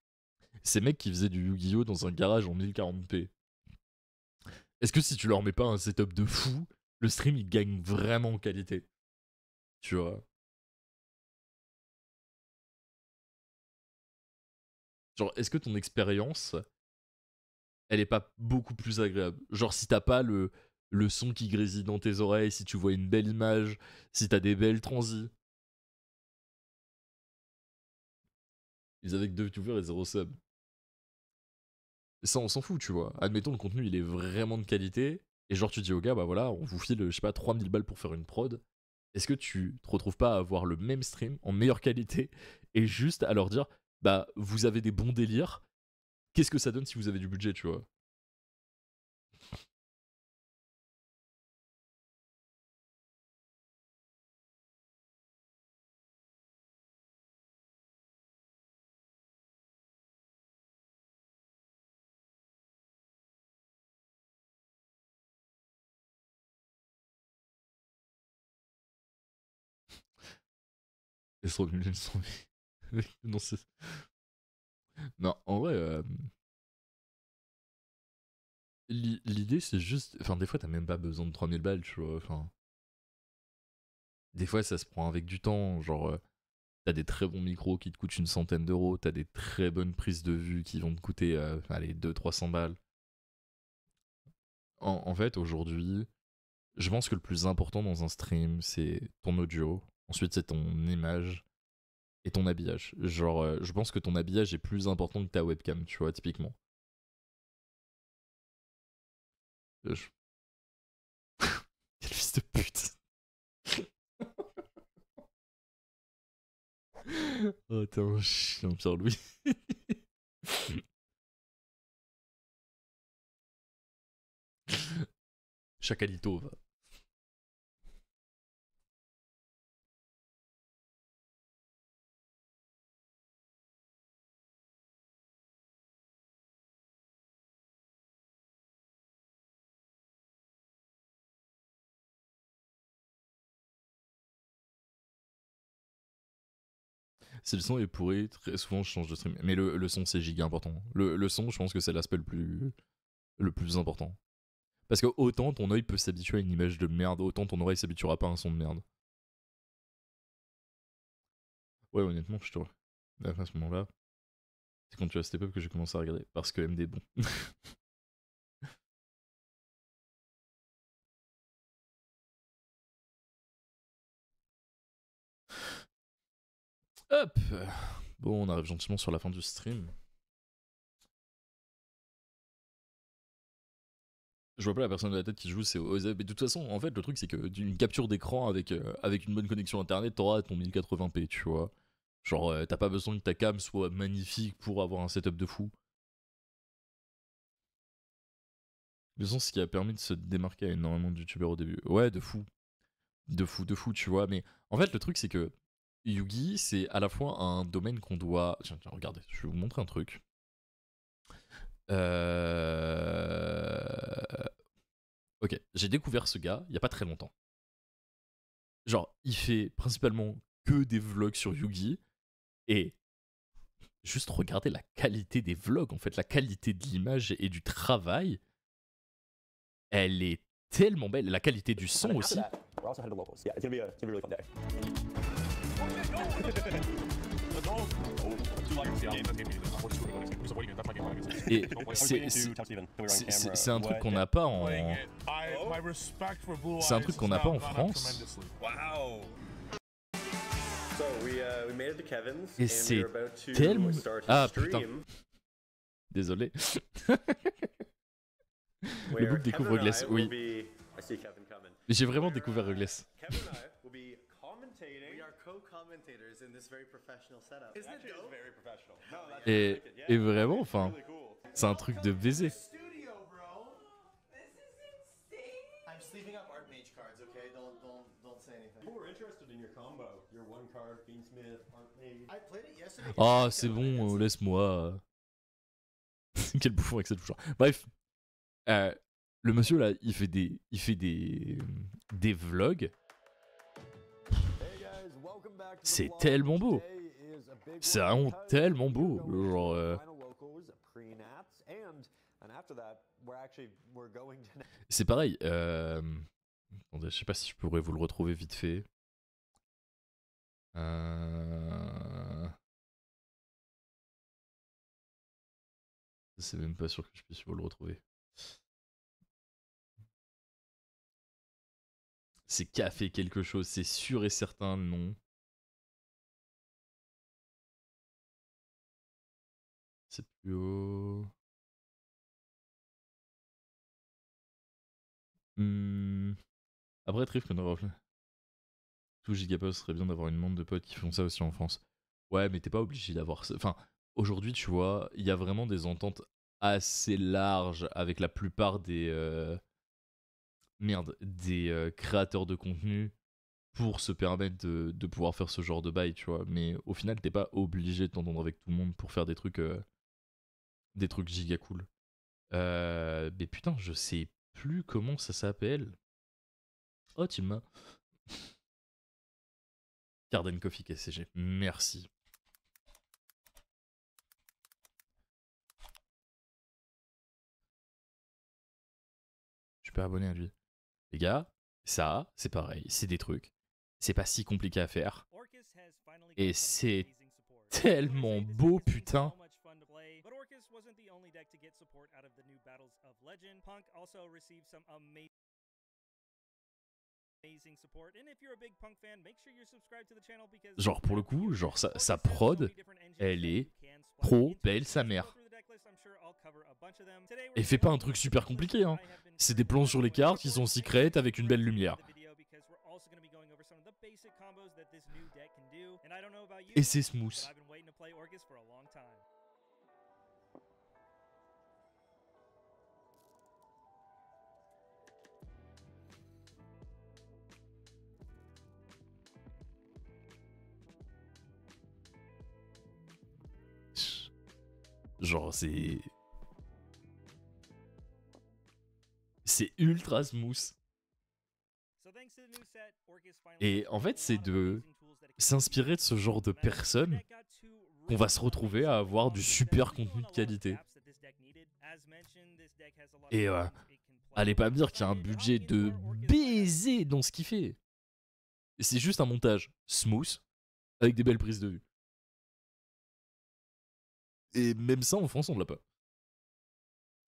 ces mecs qui faisaient du Yu-Gi-Oh! Dans un garage en 1040p, est-ce que si tu leur mets pas un setup de fou, le stream il gagne vraiment en qualité? Tu vois? Genre, est-ce que ton expérience, elle est pas beaucoup plus agréable? Genre, si t'as pas le son qui grésille dans tes oreilles, si tu vois une belle image, si t'as des belles transis. Ils avaient que 2 viewers et 0 sub. Ça, on s'en fout, tu vois. Admettons, le contenu, il est vraiment de qualité. Et genre, tu dis au gars, bah voilà, on vous file, je sais pas, 3000 balles pour faire une prod. Est-ce que tu te retrouves pas à avoir le même stream en meilleure qualité et juste à leur dire, bah, vous avez des bons délires, qu'est-ce que ça donne si vous avez du budget, tu vois? Et se revenir une 100 000. Non, en vrai, l'idée c'est juste, enfin des fois t'as même pas besoin de 3000 balles, tu vois, enfin. Des fois ça se prend avec du temps, genre t'as des très bons micros qui te coûtent une centaine d'euros, t'as des très bonnes prises de vue qui vont te coûter, allez, 200-300 balles. En fait, aujourd'hui, je pense que le plus important dans un stream, c'est ton audio, ensuite c'est ton image et ton habillage. Genre, je pense que ton habillage est plus important que ta webcam, tu vois, typiquement. Je- Quel fils de pute. Oh, t'es un chien, Pierre-Louis. Chacalito, va. Si le son est pourri, très souvent je change de stream. Mais le son c'est giga important. Le son, je pense que c'est l'aspect le plus important. Parce que autant ton œil peut s'habituer à une image de merde, autant ton oreille s'habituera pas à un son de merde. Ouais, honnêtement, je te vois. À ce moment-là, c'est quand tu as Step Up que j'ai commencé à regarder. Parce que MD est bon. Hop. Bon, on arrive gentiment sur la fin du stream. Je vois pas la personne de la tête qui joue, c'est Ozeb. Mais de toute façon, en fait, le truc, c'est que d'une capture d'écran avec une bonne connexion internet, t'auras ton 1080p, tu vois. Genre, t'as pas besoin que ta cam soit magnifique pour avoir un setup de fou. Le sens, ce qui a permis de se démarquer à énormément de youtubeurs au début. Ouais, de fou. De fou, tu vois. Mais en fait, le truc, c'est que Yugi, c'est à la fois un domaine qu'on doit. Tiens, regardez, je vais vous montrer un truc. Ok, j'ai découvert ce gars il y a pas très longtemps. Genre, il fait principalement que des vlogs sur Yugi. Et juste regardez la qualité des vlogs, en fait, la qualité de l'image et du travail. Elle est tellement belle. La qualité du son aussi. Et c'est un truc qu'on n'a pas en. C'est un truc qu'on n'a pas en France. Et c'est tellement. Ah putain. Désolé. Le book découvre Rugless, oui. Mais j'ai vraiment découvert Rugless. Et vraiment, enfin, c'est un truc de baiser. Ah, c'est bon, laisse-moi. Quel bouffon avec cette bouche. Bref, le monsieur là, il fait des vlogs. C'est tellement beau. C'est vraiment tellement beau. Genre, c'est pareil. Attendez, je sais pas si je pourrais vous le retrouver vite fait. C'est même pas sûr que je puisse vous le retrouver. C'est Café quelque chose, c'est sûr et certain, non. C'est plus haut. Après, Triff, tout Gigapost serait bien d'avoir une bande de potes qui font ça aussi en France. Ouais, mais t'es pas obligé d'avoir ça. Enfin, aujourd'hui, tu vois, il y a vraiment des ententes assez larges avec la plupart des créateurs de contenu pour se permettre de pouvoir faire ce genre de bail, tu vois. Mais au final, t'es pas obligé de t'entendre avec tout le monde pour faire des trucs giga cool. Mais putain, je sais plus comment ça s'appelle. Oh, tu m'as. Carden Coffee KCG, merci. super abonné à lui. Les gars, ça, c'est pareil, c'est des trucs. C'est pas si compliqué à faire. Et c'est tellement beau, putain. Genre pour le coup, genre sa prod, elle est trop belle sa mère. Et fait pas un truc super compliqué, hein. C'est des plans sur les cartes qui sont secrètes avec une belle lumière. Et c'est smooth. Genre c'est ultra smooth. Et en fait c'est de s'inspirer de ce genre de personnes qu'on va se retrouver à avoir du super contenu de qualité. Et allez pas me dire qu'il y a un budget de baiser dans ce qu'il fait. C'est juste un montage smooth avec des belles prises de vue. Et même ça en France on l'a pas.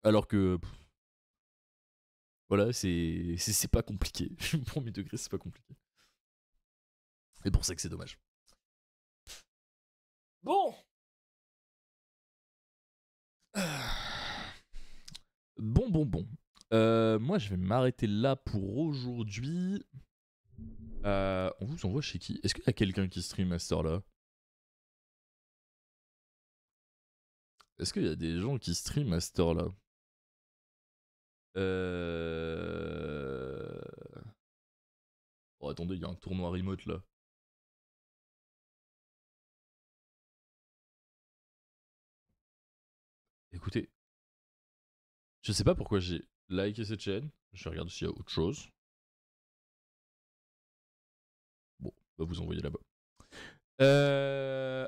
Alors que voilà, c'est pas compliqué. Premier degré, c'est pas compliqué. C'est pour ça que c'est dommage. Bon. Bon. Moi, je vais m'arrêter là pour aujourd'hui. On vous envoie chez qui? Est-ce qu'il y a quelqu'un qui stream à cette heure-là? Est-ce qu'il y a des gens qui streament à cette heure-là? Oh, attendez, il y a un tournoi remote là. Écoutez, je sais pas pourquoi j'ai liké cette chaîne. Je regarde s'il y a autre chose. Bon, on va vous envoyer là-bas.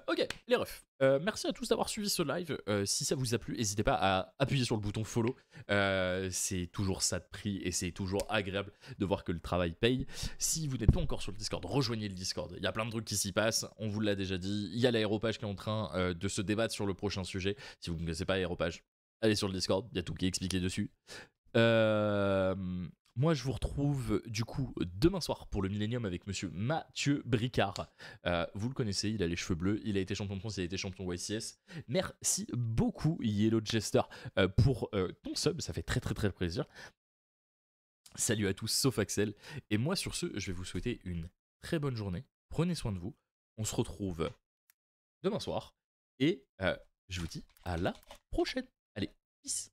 Ok, les refs. Merci à tous d'avoir suivi ce live. Si ça vous a plu, n'hésitez pas à appuyer sur le bouton follow. C'est toujours ça de prix et c'est toujours agréable de voir que le travail paye. Si vous n'êtes pas encore sur le Discord, rejoignez le Discord. Il y a plein de trucs qui s'y passent. On vous l'a déjà dit. Il y a l'aéropage qui est en train de se débattre sur le prochain sujet. Si vous ne connaissez pas l'aéropage, allez sur le Discord. Il y a tout qui est expliqué dessus. Moi, je vous retrouve du coup demain soir pour le Millennium avec monsieur Mathieu Bricard. Vous le connaissez, il a les cheveux bleus, il a été champion de France, il a été champion YCS. Merci beaucoup Yellow Jester pour ton sub, ça fait très plaisir. Salut à tous sauf Axel. Et moi sur ce, je vais vous souhaiter une très bonne journée. Prenez soin de vous. On se retrouve demain soir. Et je vous dis à la prochaine. Allez, peace.